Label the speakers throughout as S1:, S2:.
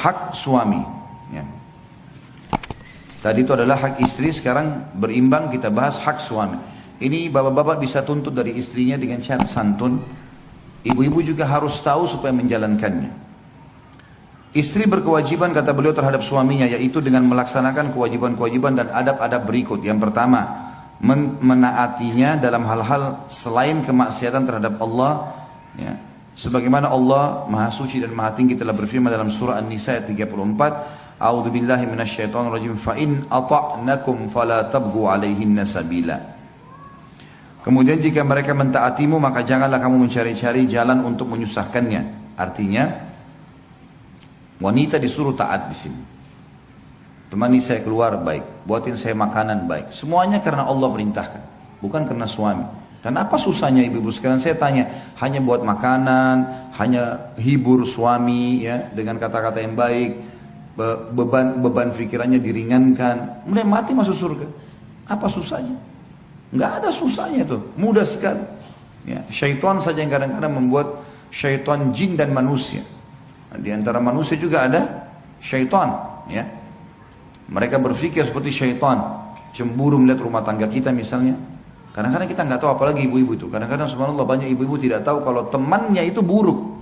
S1: hak suami. Ya. Tadi itu adalah hak istri, sekarang berimbang kita bahas hak suami. Ini bapak-bapak bisa tuntut dari istrinya dengan cara santun. Ibu-ibu juga harus tahu supaya menjalankannya. Istri berkewajiban kata beliau terhadap suaminya, yaitu dengan melaksanakan kewajiban-kewajiban dan adab-adab berikut. Yang pertama, menaatinya dalam hal-hal selain kemaksiatan terhadap Allah. Ya. Sebagaimana Allah Maha Suci dan Maha Tinggi telah berfirman dalam surah An-Nisa ayat 34. A'udzu billahi minasyaitonir rajim. Fa in ata'nakum fala tabghu 'alaihinna sabila. Kemudian jika mereka mentaatimu maka janganlah kamu mencari-cari jalan untuk menyusahkannya. Artinya wanita disuruh taat di sini. Temani saya keluar baik, buatin saya makanan baik. Semuanya karena Allah perintahkan, bukan karena suami. Dan apa susahnya ibu-ibu sekalian? Saya tanya, hanya buat makanan, hanya hibur suami ya dengan kata-kata yang baik, beban pikirannya diringankan, kemudian mati masuk surga. Apa susahnya? Enggak ada susahnya tuh, mudah sekali. Ya, syaitan saja yang kadang-kadang membuat syaitan jin dan manusia. Di antara manusia juga ada syaitan, ya. Mereka berpikir seperti syaitan, cemburu melihat rumah tangga kita misalnya. Kadang-kadang kita nggak tahu, apalagi ibu-ibu itu. Kadang-kadang subhanallah banyak ibu-ibu tidak tahu kalau temannya itu buruk.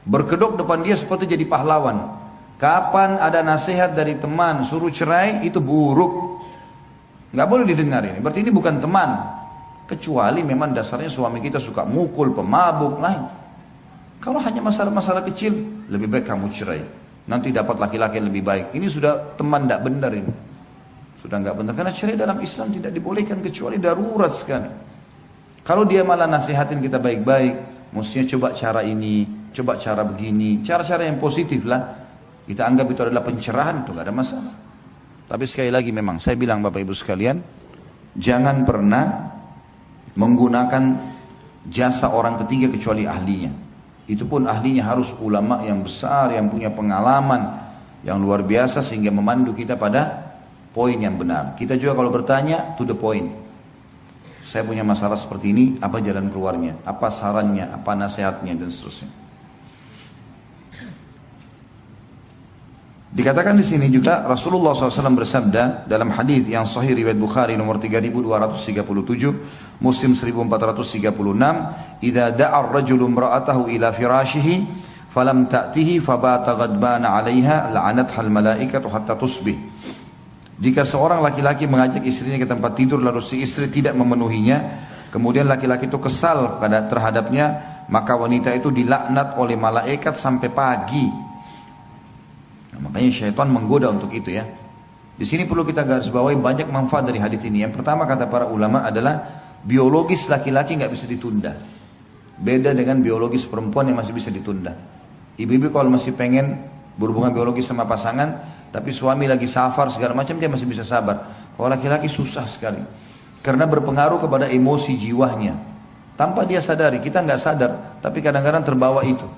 S1: Berkedok depan dia seperti jadi pahlawan. Kapan ada nasihat dari teman suruh cerai itu buruk. Nggak boleh didengar ini. Berarti ini bukan teman. Kecuali memang dasarnya suami kita suka mukul, pemabuk, lain. Kalau hanya masalah-masalah kecil, lebih baik kamu cerai. Nanti dapat laki-laki yang lebih baik. Ini sudah teman tidak benar ini. Sudah nggak benar. Karena cerai dalam Islam tidak dibolehkan kecuali darurat sekali. Kalau dia malah nasihatin kita baik-baik, mestinya coba cara ini, coba cara begini, cara-cara yang positif lah. Kita anggap itu adalah pencerahan, itu nggak ada masalah. Tapi sekali lagi memang saya bilang Bapak Ibu sekalian, jangan pernah menggunakan jasa orang ketiga kecuali ahlinya. Itu pun ahlinya harus ulama yang besar, yang punya pengalaman yang luar biasa sehingga memandu kita pada poin yang benar. Kita juga kalau bertanya to the point. Saya punya masalah seperti ini, apa jalan keluarnya, apa sarannya, apa nasihatnya dan seterusnya. Dikatakan di sini juga Rasulullah SAW bersabda dalam hadis yang sahih riwayat Bukhari nomor 3237, Muslim 1436, "Idza da'a ar-rajulu imra'atahu ila firashihi falam ta'tihi fabata ghadbana 'alayha la'anatha al-malaikatu hatta tusbih." Jika seorang laki-laki mengajak istrinya ke tempat tidur lalu si istri tidak memenuhinya, kemudian laki-laki itu kesal terhadapnya, maka wanita itu dilaknat oleh malaikat sampai pagi. Makanya syaitan menggoda untuk itu ya. Di sini perlu kita garis bawahi banyak manfaat dari hadis ini. Yang pertama kata para ulama adalah biologis laki-laki nggak bisa ditunda. Beda dengan biologis perempuan yang masih bisa ditunda. Ibu-ibu kalau masih pengen berhubungan biologis sama pasangan, tapi suami lagi safar segala macam dia masih bisa sabar. Kalau laki-laki susah sekali. Karena berpengaruh kepada emosi jiwanya. Tanpa dia sadari, kita nggak sadar, tapi kadang-kadang terbawa itu.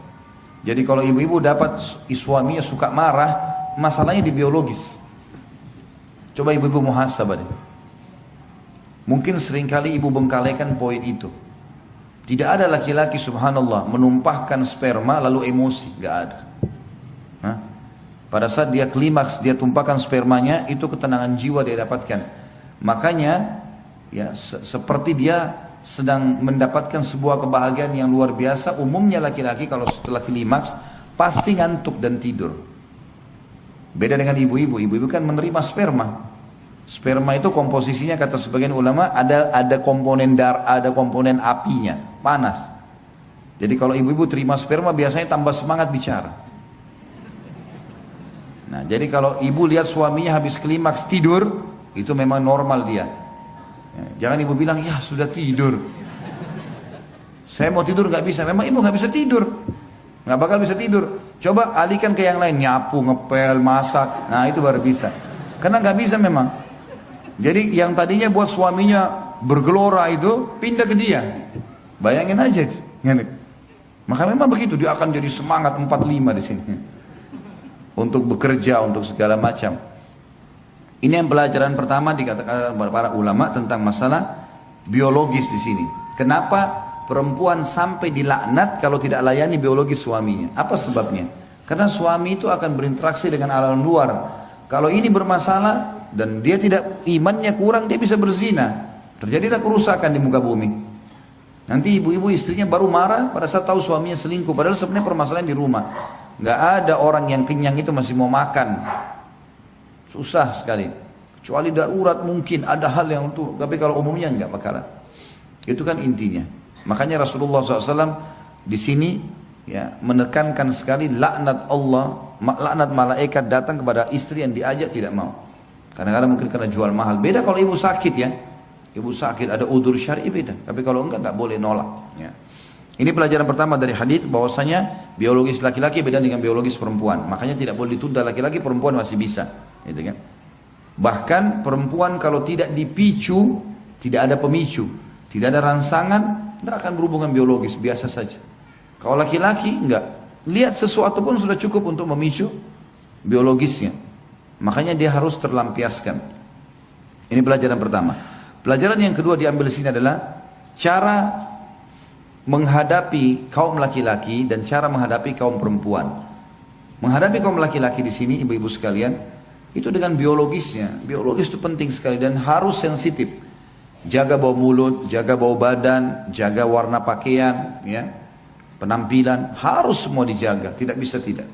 S1: Jadi kalau ibu-ibu dapat suaminya suka marah, masalahnya di biologis. Coba ibu-ibu muhasabah deh. Mungkin seringkali ibu bengkalekan poin itu. Tidak ada laki-laki subhanallah menumpahkan sperma lalu emosi, gak ada. Hah? Pada saat dia klimaks, dia tumpahkan spermanya, itu ketenangan jiwa dia dapatkan. Makanya ya seperti dia sedang mendapatkan sebuah kebahagiaan yang luar biasa. Umumnya laki-laki kalau setelah klimaks pasti ngantuk dan tidur. Beda dengan ibu-ibu. Ibu-ibu kan menerima sperma. Sperma itu komposisinya kata sebagian ulama ada komponen ada komponen apinya, panas. Jadi kalau ibu-ibu terima sperma biasanya tambah semangat bicara. Nah, jadi kalau ibu lihat suaminya habis klimaks tidur, itu memang normal dia. Ya, jangan ibu bilang, ya sudah tidur. Saya mau tidur nggak bisa. Memang ibu nggak bisa tidur, nggak bakal bisa tidur. Coba alihkan ke yang lain, nyapu, ngepel, masak. Nah itu baru bisa. Karena nggak bisa memang. Jadi yang tadinya buat suaminya bergelora itu pindah ke dia. Bayangin aja. Maka memang begitu, dia akan jadi semangat 45 di sini untuk bekerja, untuk segala macam. Ini yang pelajaran pertama dikatakan para ulama tentang masalah biologis di sini. Kenapa perempuan sampai dilaknat kalau tidak layani biologis suaminya? Apa sebabnya? Karena suami itu akan berinteraksi dengan alam luar. Kalau ini bermasalah dan dia tidak, imannya kurang, dia bisa berzina. Terjadilah kerusakan di muka bumi. Nanti ibu-ibu istrinya baru marah pada saat tahu suaminya selingkuh. Padahal sebenarnya permasalahan di rumah. Nggak ada orang yang kenyang itu masih mau makan. Susah sekali. Kecuali darurat mungkin ada hal yang itu. Tapi kalau umumnya nggak bakalan. Itu kan intinya. Makanya Rasulullah SAW di sini ya menekankan sekali laknat Allah, laknat malaikat datang kepada istri yang diajak tidak mau. Kadang-kadang mungkin karena jual mahal. Beda kalau ibu sakit ya. Ibu sakit ada udzur syar'i beda. Tapi kalau enggak boleh nolak. Ya. Ini pelajaran pertama dari hadis bahwasanya biologis laki-laki beda dengan biologis perempuan. Makanya tidak boleh ditunda laki-laki, perempuan masih bisa. Gitu kan? Bahkan perempuan kalau tidak dipicu, tidak ada pemicu, tidak ada rangsangan, tidak akan berhubungan biologis, biasa saja. Kalau laki-laki enggak, lihat sesuatu pun sudah cukup untuk memicu biologisnya. Makanya dia harus terlampiaskan. Ini pelajaran pertama. Pelajaran yang kedua diambil di sini adalah cara menghadapi kaum laki-laki dan cara menghadapi kaum perempuan. Menghadapi kaum laki-laki di sini, ibu-ibu sekalian, itu dengan biologisnya. Biologis itu penting sekali dan harus sensitif. Jaga bau mulut, jaga bau badan, jaga warna pakaian, ya, penampilan, harus semua dijaga. Tidak bisa tidak.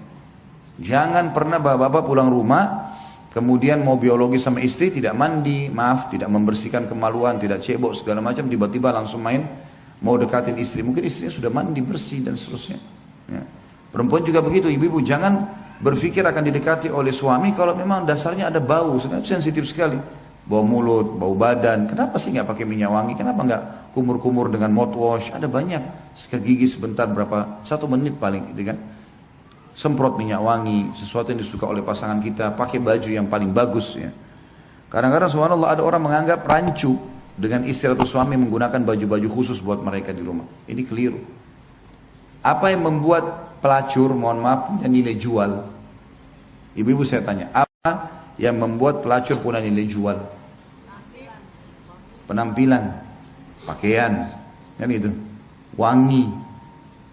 S1: Jangan pernah bapak-bapak pulang rumah, kemudian mau biologis sama istri, tidak mandi, maaf, tidak membersihkan kemaluan, tidak cebok segala macam, tiba-tiba langsung main mau dekatin istri. Mungkin istrinya sudah mandi bersih dan seterusnya. Ya. Perempuan juga begitu, ibu-ibu jangan berpikir akan didekati oleh suami kalau memang dasarnya ada bau, sensitif sekali. Bau mulut, bau badan. Kenapa sih nggak pakai minyak wangi? Kenapa nggak kumur-kumur dengan mouthwash? Ada banyak. Sikat gigi sebentar berapa? 1 menit paling, gitu kan? Semprot minyak wangi, sesuatu yang disuka oleh pasangan kita, pakai baju yang paling bagus ya. Kadang-kadang subhanallah ada orang menganggap rancu dengan istri atau suami menggunakan baju-baju khusus buat mereka di rumah. Ini keliru. Apa yang membuat pelacur, mohon maaf, punya nilai jual? Ibu-ibu saya tanya, apa yang membuat pelacur punya nilai jual? Penampilan, pakaian, kan itu, wangi.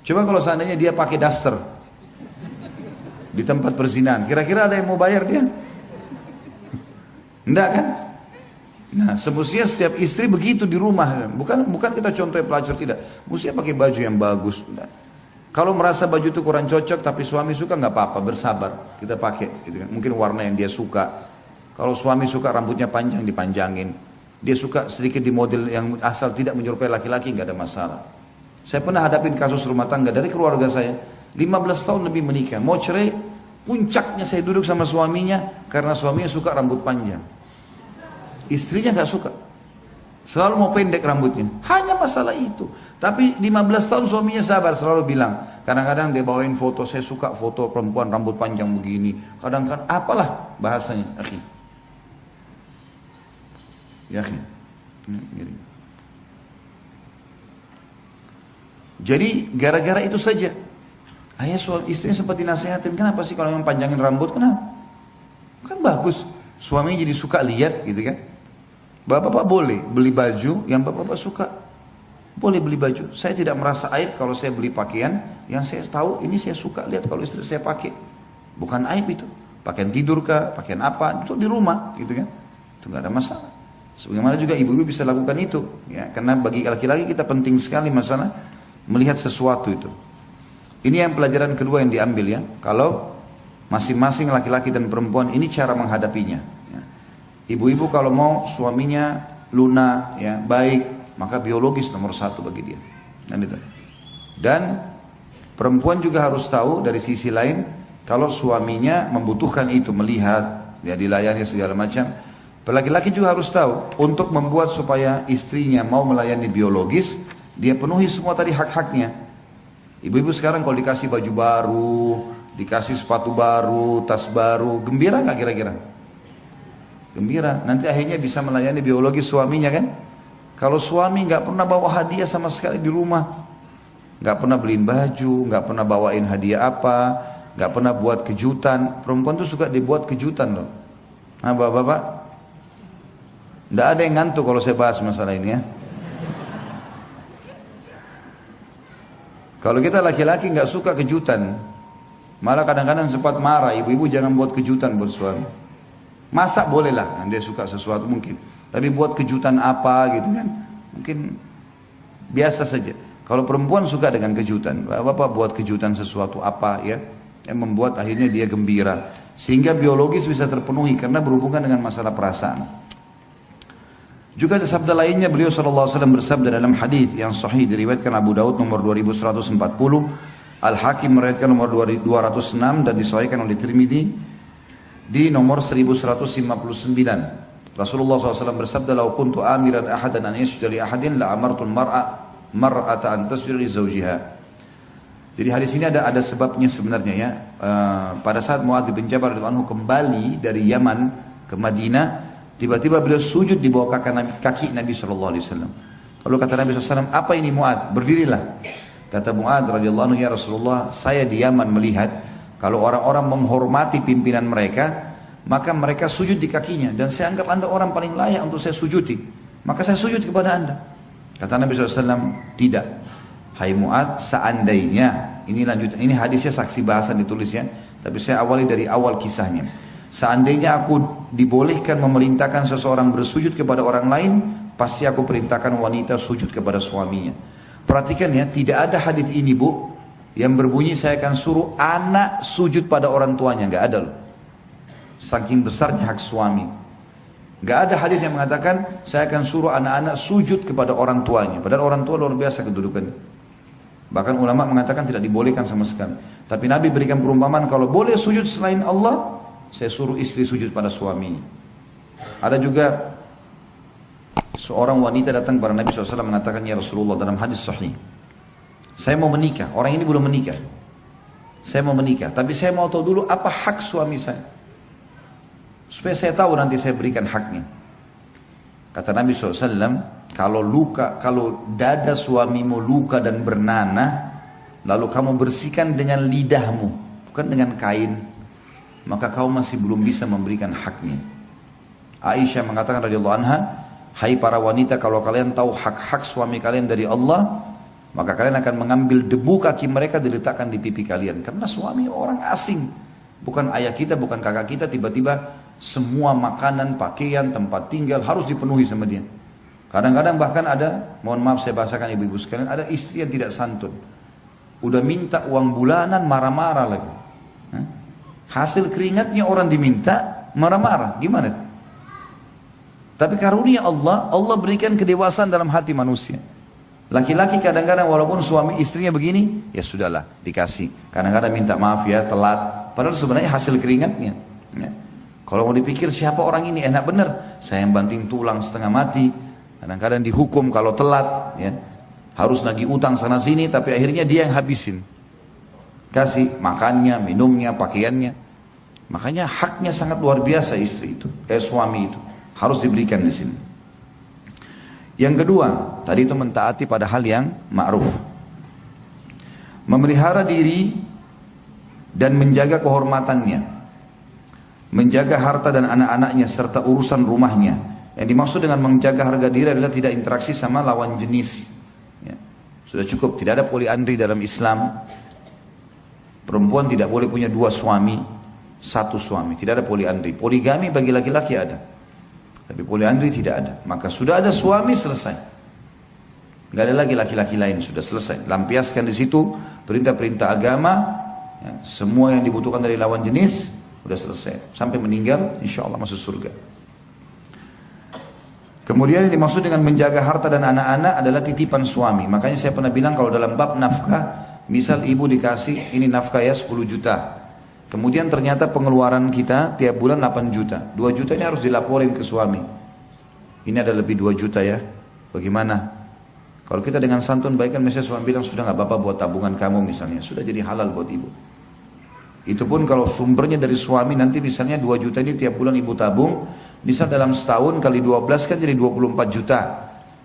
S1: Coba kalau seandainya dia pakai daster di tempat perzinahan, kira-kira ada yang mau bayar dia? Enggak kan? Nah, semestinya setiap istri begitu di rumah. Bukan kita contoh pelacur, tidak. Mestinya pakai baju yang bagus. Enggak. Kalau merasa baju itu kurang cocok, tapi suami suka, nggak apa-apa, bersabar. Kita pakai, gitu kan? Mungkin warna yang dia suka. Kalau suami suka rambutnya panjang, dipanjangin. Dia suka sedikit di model yang asal tidak menyerupai laki-laki, nggak ada masalah. Saya pernah hadapin kasus rumah tangga dari keluarga saya. 15 tahun lebih menikah, mau cerai, puncaknya saya duduk sama suaminya karena suaminya suka rambut panjang. Istrinya nggak suka, selalu mau pendek rambutnya, hanya masalah itu. Tapi 15 tahun suaminya sabar, selalu bilang, kadang-kadang dia bawain foto, saya suka foto perempuan rambut panjang begini, kadang-kadang apalah bahasanya, akhi. Ya akhi. Jadi gara-gara itu saja. Ayah suami istrinya sempat dinasihatin, kenapa sih kalau yang panjangin rambut, kenapa? Kan bagus, suaminya jadi suka lihat gitu kan. Bapak-bapak boleh beli baju yang bapak-bapak suka. Boleh beli baju. Saya tidak merasa aib kalau saya beli pakaian yang saya tahu ini saya suka lihat kalau istri saya pakai. Bukan aib itu. Pakaian tidur kah, pakaian apa, itu di rumah gitu kan. Itu nggak ada masalah. Sebagaimana juga ibu-ibu bisa lakukan itu. Ya, karena bagi laki-laki kita penting sekali masalah melihat sesuatu itu. Ini yang pelajaran kedua yang diambil ya. Kalau masing-masing laki-laki dan perempuan ini cara menghadapinya. Ya. Ibu-ibu kalau mau suaminya lunak, ya baik, maka biologis nomor 1 bagi dia. Dan perempuan juga harus tahu dari sisi lain kalau suaminya membutuhkan itu, melihat, ya dilayani segala macam. Laki-laki juga harus tahu untuk membuat supaya istrinya mau melayani biologis, dia penuhi semua tadi hak-haknya. Ibu-ibu sekarang kalau dikasih baju baru, dikasih sepatu baru, tas baru, gembira nggak kira-kira? Gembira. Nanti akhirnya bisa melayani biologis suaminya kan? Kalau suami nggak pernah bawa hadiah sama sekali di rumah, nggak pernah beliin baju, nggak pernah bawain hadiah apa, nggak pernah buat kejutan. Perempuan tuh suka dibuat kejutan loh. Nah bapak-bapak, nggak ada yang ngantuk kalau saya bahas masalah ini ya. Kalau kita laki-laki nggak suka kejutan, Malah kadang-kadang sempat marah, ibu-ibu jangan buat kejutan buat suami. Masak boleh lah, dia suka sesuatu mungkin. Tapi buat kejutan apa gitu kan, mungkin biasa saja. Kalau perempuan suka dengan kejutan, bapak buat kejutan sesuatu apa ya, yang membuat akhirnya dia gembira. Sehingga biologis bisa terpenuhi karena berhubungan dengan masalah perasaan. Juga ada sabda lainnya, beliau SAW bersabda dalam hadis yang sahih diriwayatkan Abu Daud nomor 2140, Al-Hakim meriwayatkan nomor 206 dan disahihkan oleh Tirmidzi di nomor 1159. Rasulullah SAW bersabda, "Lau kuntu amiran ahadan an yasjuda li ahadin la amartul mar'ata an tasjuda li zawjiha." Jadi hadis ini ada sebabnya sebenarnya ya. Pada saat Muadz bin Jabal radhiyallahu anhu kembali dari Yaman ke Madinah, tiba-tiba beliau sujud di bawah kaki Nabi SAW. Lalu kata Nabi SAW, "Apa ini Muadz? Berdirilah." Kata Muadz radhiyallahu anhu, "Ya Rasulullah, saya di Yaman melihat kalau orang-orang menghormati pimpinan mereka, maka mereka sujud di kakinya. Dan saya anggap anda orang paling layak untuk saya sujudi. Maka saya sujud kepada anda." Kata Nabi SAW, "Tidak. Hai Muadz, seandainya," ini lanjutan, ini hadisnya saksi bahasan ditulis ya, tapi saya awali dari awal kisahnya. "Seandainya aku dibolehkan memerintahkan seseorang bersujud kepada orang lain, pasti aku perintahkan wanita sujud kepada suaminya." Perhatikan ya, tidak ada hadis ini bu yang berbunyi saya akan suruh anak sujud pada orang tuanya, nggak ada loh. Saking besarnya hak suami, nggak ada hadis yang mengatakan saya akan suruh anak-anak sujud kepada orang tuanya. Padahal orang tua luar biasa kedudukannya. Bahkan ulama mengatakan tidak dibolehkan sama sekali. Tapi Nabi berikan perumpamaan, kalau boleh sujud selain Allah, saya suruh istri sujud pada suaminya. Ada juga seorang wanita datang kepada Nabi SAW mengatakan, "Ya Rasulullah," dalam hadis sahih, "saya mau menikah." Orang ini belum menikah. "Saya mau menikah, tapi saya mau tahu dulu apa hak suami saya, supaya saya tahu nanti saya berikan haknya." Kata Nabi SAW, kalau dada suamimu luka dan bernanah, lalu kamu bersihkan dengan lidahmu, bukan dengan kain, maka kau masih belum bisa memberikan haknya. Aisyah mengatakan radhiyallahu anha, "Hai para wanita, kalau kalian tahu hak-hak suami kalian dari Allah, maka kalian akan mengambil debu kaki mereka diletakkan di pipi kalian." Karena suami orang asing, bukan ayah kita, bukan kakak kita, tiba-tiba semua makanan, pakaian, tempat tinggal harus dipenuhi sama dia. Kadang-kadang bahkan ada, mohon maaf saya bahasakan ibu-ibu sekalian, ada istri yang tidak santun. Udah minta uang bulanan, marah-marah lagi. Hasil keringatnya orang diminta, marah-marah. Gimana? Tapi karunia Allah, Allah berikan kedewasaan dalam hati manusia. Laki-laki kadang-kadang walaupun suami istrinya begini, ya sudahlah, dikasih. Kadang-kadang minta maaf ya, telat. Padahal sebenarnya hasil keringatnya. Ya. Kalau mau dipikir siapa orang ini, enak bener. Saya yang banting tulang setengah mati. Kadang-kadang dihukum kalau telat. Ya. Harus nagih utang sana sini, tapi akhirnya dia yang habisin. Kasih makannya, minumnya, pakaiannya. Makanya haknya sangat luar biasa istri itu, suami itu. Harus diberikan di sini. Yang kedua, tadi itu mentaati pada hal yang ma'ruf. Memelihara diri dan menjaga kehormatannya. Menjaga harta dan anak-anaknya serta urusan rumahnya. Yang dimaksud dengan menjaga harga diri adalah tidak interaksi sama lawan jenis. Ya. Sudah cukup, tidak ada poliandri dalam Islam. Perempuan tidak boleh punya dua suami, satu suami. Tidak ada poliandri. Poligami bagi laki-laki ada. Tapi poliandri tidak ada. Maka sudah ada suami, selesai. Gak ada lagi laki-laki lain, sudah selesai. Lampiaskan di situ perintah-perintah agama, ya, semua yang dibutuhkan dari lawan jenis, sudah selesai. Sampai meninggal, insya Allah masuk surga. Kemudian yang dimaksud dengan menjaga harta dan anak-anak adalah titipan suami. Makanya saya pernah bilang kalau dalam bab nafkah, misal ibu dikasih, ini nafkah ya 10 juta. Kemudian ternyata pengeluaran kita tiap bulan 8 juta. 2 juta ini harus dilaporin ke suami. Ini ada lebih 2 juta ya. Bagaimana? Kalau kita dengan santun baik kan misalnya suami bilang sudah gak apa-apa buat tabungan kamu misalnya. Sudah jadi halal buat ibu. Itu pun kalau sumbernya dari suami, nanti misalnya 2 juta ini tiap bulan ibu tabung. Misal dalam setahun kali 12 kan jadi 24 juta.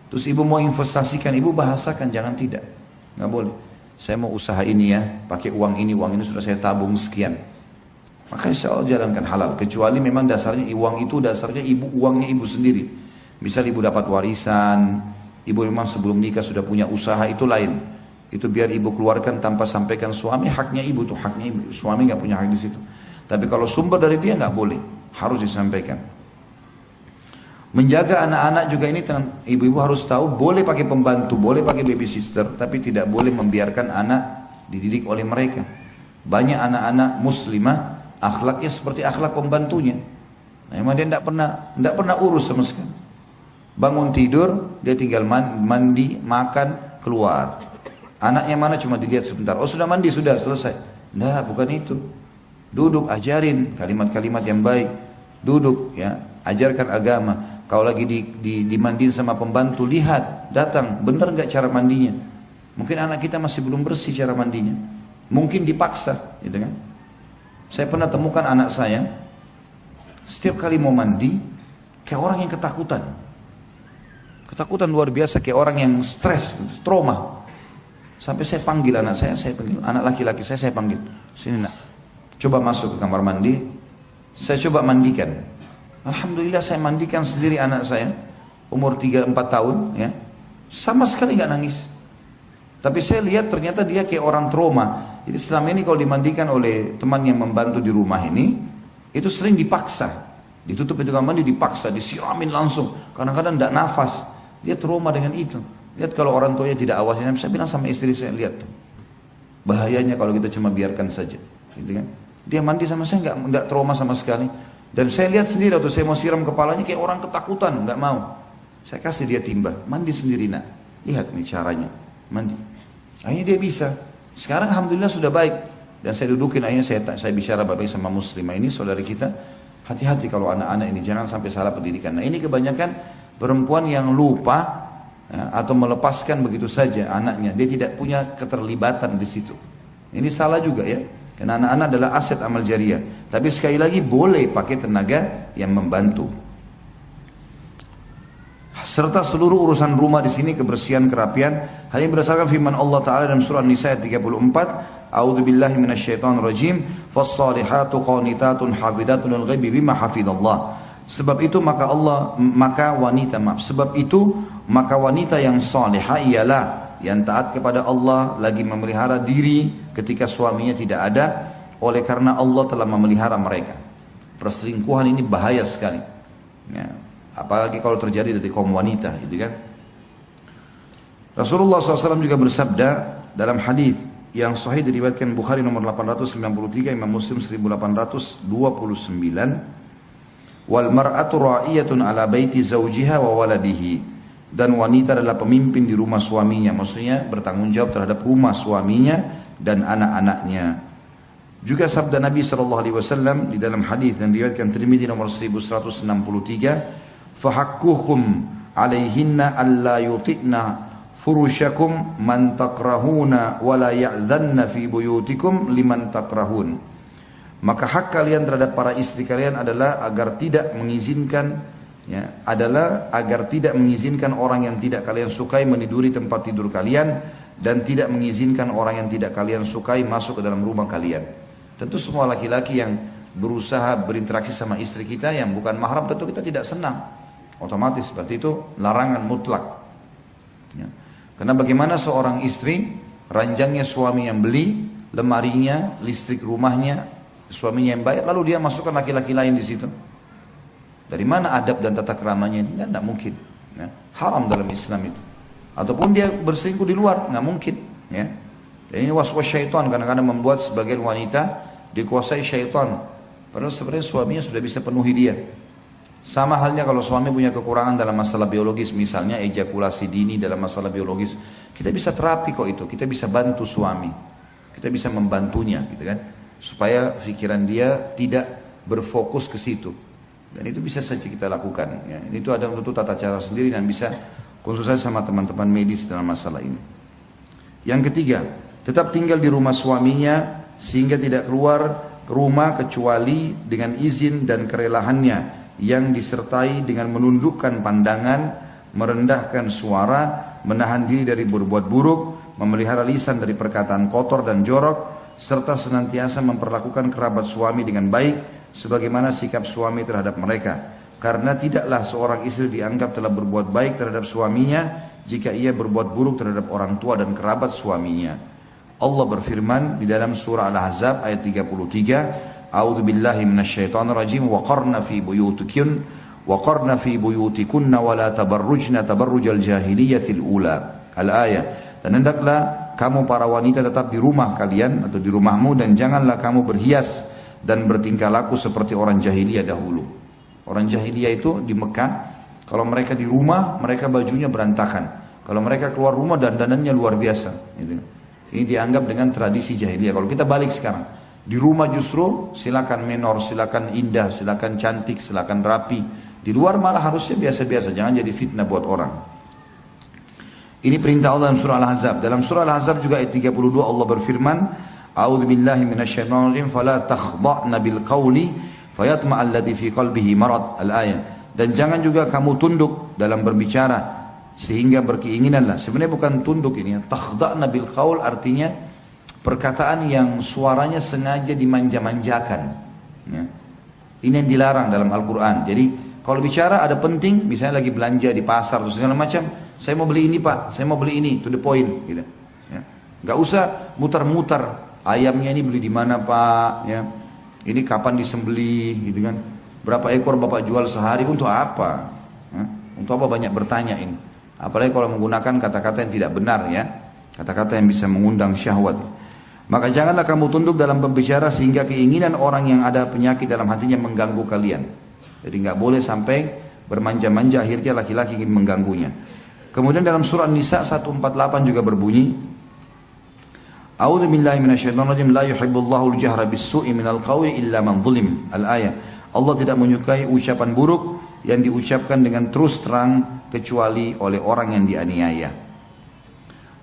S1: Terus ibu mau investasikan, ibu bahasakan, jangan tidak. Gak boleh. Saya mau usaha ini ya, pakai uang ini sudah saya tabung sekian. Maka insya Allah jalankan halal. Kecuali memang dasarnya uang itu dasarnya uangnya ibu sendiri. Misal ibu dapat warisan, ibu memang sebelum nikah sudah punya usaha, itu lain. Itu biar ibu keluarkan tanpa sampaikan suami, haknya ibu tuh, haknya ibu. Suami nggak punya hak di situ. Tapi kalau sumber dari dia nggak boleh, harus disampaikan. Menjaga anak-anak juga ini, ibu-ibu harus tahu, boleh pakai pembantu, boleh pakai babysitter, tapi tidak boleh membiarkan anak dididik oleh mereka. Banyak anak-anak muslimah akhlaknya seperti akhlak pembantunya. Memang dia tidak pernah urus sama sekali. Bangun tidur, dia tinggal mandi, makan, keluar. Anaknya mana cuma dilihat sebentar. Oh sudah mandi, sudah selesai. Nah bukan itu. Duduk, ajarin kalimat-kalimat yang baik. Duduk, ya, ajarkan agama. Kalau lagi dimandiin sama pembantu, lihat, datang, benar nggak cara mandinya? Mungkin anak kita masih belum bersih cara mandinya. Mungkin dipaksa, gitu kan? Saya pernah temukan anak saya, setiap kali mau mandi, kayak orang yang ketakutan. Ketakutan luar biasa, kayak orang yang stres, trauma. Sampai saya panggil anak saya panggil anak laki-laki saya panggil, sini nak, coba masuk ke kamar mandi, saya coba mandikan. Alhamdulillah saya mandikan sendiri anak saya, umur 3-4 tahun, ya, sama sekali gak nangis. Tapi saya lihat ternyata dia kayak orang trauma. Jadi selama ini kalau dimandikan oleh teman yang membantu di rumah ini, itu sering dipaksa, ditutup itu kamar mandi dipaksa, disiramin langsung, kadang-kadang gak nafas. Dia trauma dengan itu. Lihat kalau orang tuanya tidak awasin, saya bilang sama istri saya, lihat tuh, bahayanya kalau kita cuma biarkan saja, gitu kan? Dia mandi sama saya nggak trauma sama sekali, dan saya lihat sendiri waktu saya mau siram kepalanya kayak orang ketakutan, nggak mau. Saya kasih dia timba, mandi sendiri nak, lihat nih caranya mandi. Akhirnya dia bisa. Sekarang alhamdulillah sudah baik, dan saya dudukin akhirnya saya bicara baik sama muslimah ini, saudari kita, hati-hati kalau anak-anak ini jangan sampai salah pendidikan. Nah ini kebanyakan perempuan yang lupa, ya, atau melepaskan begitu saja anaknya, dia tidak punya keterlibatan di situ. Ini salah juga ya, karena anak-anak adalah aset amal jariah. Tapi sekali lagi boleh pakai tenaga yang membantu. Serta seluruh urusan rumah di sini, kebersihan, kerapian. Hal ini berdasarkan firman Allah Taala dalam surah An-Nisa ayat 34. A'udzubillahi minasyaitonirrajim. Fas-salihatu qanitatun hafidatun lil ghaibi bima hafidallah. Sebab itu maka wanita yang salihah ialah yang taat kepada Allah, lagi memelihara diri ketika suaminya tidak ada, oleh karena Allah telah memelihara mereka. Perselingkuhan ini bahaya sekali, ya, apalagi kalau terjadi dari kaum wanita, gitu kan? Rasulullah SAW juga bersabda dalam hadis yang sahih diriwayatkan Bukhari nomor 893, Imam Muslim 1829. Wal mar'atu ra'iyatun ala baiti zawjiha wa waladihi. Dan wanita adalah pemimpin di rumah suaminya, maksudnya bertanggung jawab terhadap rumah suaminya dan anak-anaknya. Juga sabda Nabi SAW di dalam hadis yang diriwayatkan Tirmidzi nomor 1163, fahakkuhum alaihinna alla yuti'na furushakum man takrahuna wa la ya'dhanna fi buyutikum liman takrahun. Maka hak kalian terhadap para istri kalian adalah agar tidak mengizinkan, ya, orang yang tidak kalian sukai meniduri tempat tidur kalian, dan tidak mengizinkan orang yang tidak kalian sukai masuk ke dalam rumah kalian. Tentu semua laki-laki yang berusaha berinteraksi sama istri kita yang bukan mahram, tentu kita tidak senang. Otomatis seperti itu, larangan mutlak. Ya. Karena bagaimana seorang istri, ranjangnya suami yang beli, lemarinya, listrik rumahnya, suaminya yang bayar, lalu dia masukkan laki-laki lain di situ. Dari mana adab dan tata keramanya ini? Tidak mungkin. Ya. Haram dalam Islam itu. Ataupun dia berselingkuh di luar, nggak mungkin. Ya. Dan ini was-was syaitan, kadang-kadang membuat sebagian wanita dikuasai syaitan. Padahal sebenarnya suaminya sudah bisa penuhi dia. Sama halnya kalau suami punya kekurangan dalam masalah biologis, misalnya ejakulasi dini dalam masalah biologis, kita bisa terapi kok itu. Kita bisa bantu suami. Kita bisa membantunya, gitu kan? Supaya pikiran dia tidak berfokus ke situ, dan itu bisa saja kita lakukan, ya. Itu ada tentu tata cara sendiri dan bisa konsultasi sama teman-teman medis dalam masalah ini. Yang ketiga, tetap tinggal di rumah suaminya sehingga tidak keluar ke rumah kecuali dengan izin dan kerelaannya, yang disertai dengan menundukkan pandangan, merendahkan suara, menahan diri dari berbuat buruk, memelihara lisan dari perkataan kotor dan jorok, serta senantiasa memperlakukan kerabat suami dengan baik sebagaimana sikap suami terhadap mereka. Karena tidaklah seorang istri dianggap telah berbuat baik terhadap suaminya jika ia berbuat buruk terhadap orang tua dan kerabat suaminya. Allah berfirman di dalam surah Al-Ahzab ayat 33, A'udzu billahi minasyaitonir rajim wa qarna fi buyutikunna wa la tabarrujna tabarrujal jahiliyatil ula. Al-ayah. Dan hendaklah kamu para wanita tetap di rumah kalian atau di rumahmu, dan janganlah kamu berhias dan bertingkah laku seperti orang jahiliyah dahulu. Orang jahiliyah itu di Mekah, kalau mereka di rumah mereka bajunya berantakan. Kalau mereka keluar rumah dandanannya luar biasa. Ini dianggap dengan tradisi jahiliyah. Kalau kita balik sekarang, di rumah justru silakan menor, silakan indah, silakan cantik, silakan rapi. Di luar malah harusnya biasa-biasa, jangan jadi fitnah buat orang. Ini perintah Allah dalam surah Al-Ahzab. Dalam surah Al-Ahzab juga ayat 32 Allah berfirman, A'udzu billahi minasyaitonir rajim, fala takhda'na bil qawli fayatma'a alladhi fi qalbihi marad. Al-ayah. Dan jangan juga kamu tunduk dalam berbicara sehingga berkeinginanlah. Sebenarnya bukan tunduk ini, takhda'na bil qaul artinya perkataan yang suaranya sengaja dimanja-manjakan. Ya. Ini yang dilarang dalam Al-Quran. Jadi kalau bicara ada penting, misalnya lagi belanja di pasar atau segala macam, saya mau beli ini pak, saya mau beli ini, to the point, gitu. Ya. Gak usah mutar-mutar, ayamnya ini beli di mana pak, ya. Ini kapan disembelih, gitu kan? Berapa ekor bapak jual sehari, untuk apa? Ya. Untuk apa banyak bertanya ini? Apalagi kalau menggunakan kata-kata yang tidak benar, ya, kata-kata yang bisa mengundang syahwat. Maka janganlah kamu tunduk dalam berbicara sehingga keinginan orang yang ada penyakit dalam hatinya mengganggu kalian. Jadi nggak boleh sampai bermanja-manja akhirnya laki-laki ingin mengganggunya. Kemudian dalam surah Nisa 148 juga berbunyi, A'udzu billahi minasyaitonir rajim, la yuhibbullahu al-jahra bis-su'i minal qawli illa man zulim. Al-ayah. Allah tidak menyukai ucapan buruk yang diucapkan dengan terus terang kecuali oleh orang yang dianiaya.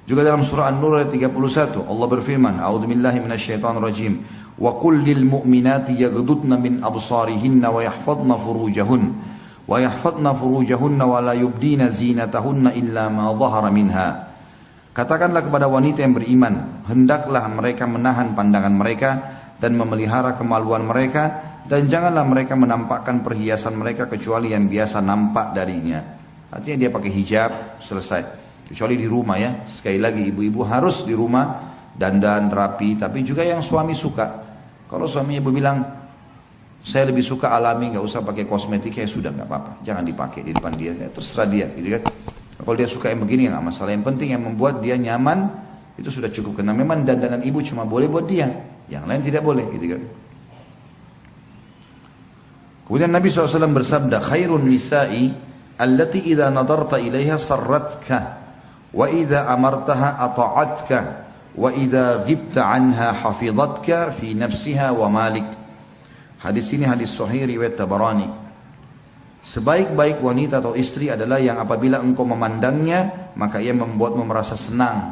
S1: Juga dalam surah An-Nur ayat 31 Allah berfirman, A'udzu billahi minasyaitonir rajim, wa qul lil mu'minati yaghdudna min absarihinna wa yahfadna furujahunna wa la yubdina zinatahunna illa ma dhahara minha. Katakanlah kepada wanita yang beriman, hendaklah mereka menahan pandangan mereka dan memelihara kemaluan mereka, dan janganlah mereka menampakkan perhiasan mereka kecuali yang biasa nampak darinya. Artinya dia pakai hijab, selesai. Kecuali di rumah, ya. Sekali lagi ibu-ibu harus di rumah dandan rapi, tapi juga yang suami suka. Kalau suami ibu bilang, saya lebih suka alami, nggak usah pakai kosmetik, ya sudah nggak apa-apa, jangan dipakai di depan dia, ya, terserah dia, gitu kan. Kalau dia suka yang begini nggak masalah, yang penting yang membuat dia nyaman itu sudah cukup. Karena memang dandanan ibu cuma boleh buat dia, yang lain tidak boleh, gitu kan. Kemudian Nabi SAW bersabda, khairun nisa'i allati idza nadarta ilaiha sarratka wa idza amartaha ata'atka wa idza ghibta anha hafidhatka fi nafsiha wa malik. Hadis ini hadis sahih riwayat Tabarani. Sebaik-baik wanita atau istri adalah yang apabila engkau memandangnya maka ia membuatmu merasa senang.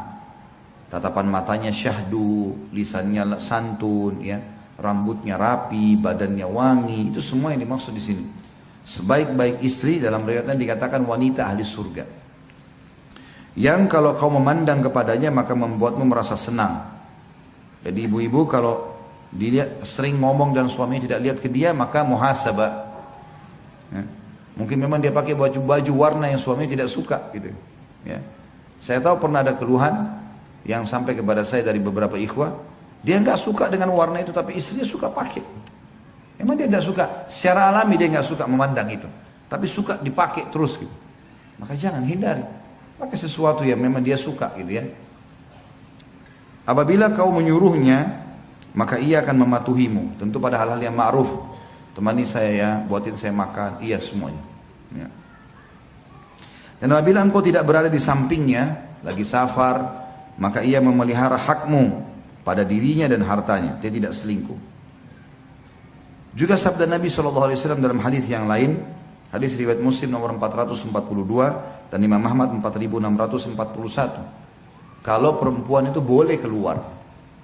S1: Tatapan matanya syahdu, lisannya santun, ya, rambutnya rapi, badannya wangi, itu semua yang dimaksud di sini. Sebaik-baik istri dalam riwayatnya dikatakan wanita ahli surga. Yang kalau kau memandang kepadanya maka membuatmu merasa senang. Jadi ibu-ibu kalau dilihat sering ngomong dan suaminya tidak lihat ke dia maka muhasabah. Ya. Mungkin memang dia pakai baju warna yang suaminya tidak suka, gitu. Ya. Saya tahu pernah ada keluhan yang sampai kepada saya dari beberapa ikhwah, dia nggak suka dengan warna itu tapi istrinya suka pakai. Memang dia tidak suka, secara alami dia nggak suka memandang itu, tapi suka dipakai terus, gitu. Maka jangan, hindari, pakai sesuatu yang memang dia suka, gitu ya. Apabila kau menyuruhnya maka ia akan mematuhimu, tentu pada hal-hal yang ma'ruf. Temani saya ya, buatin saya makan, iya semuanya, ya. Dan apabila engkau tidak berada di sampingnya lagi safar, maka ia memelihara hakmu pada dirinya dan hartanya, dia tidak selingkuh. Juga sabda Nabi SAW dalam hadis yang lain, hadis riwayat Muslim nomor 442 dan Imam Ahmad 4641. Kalau perempuan itu boleh keluar,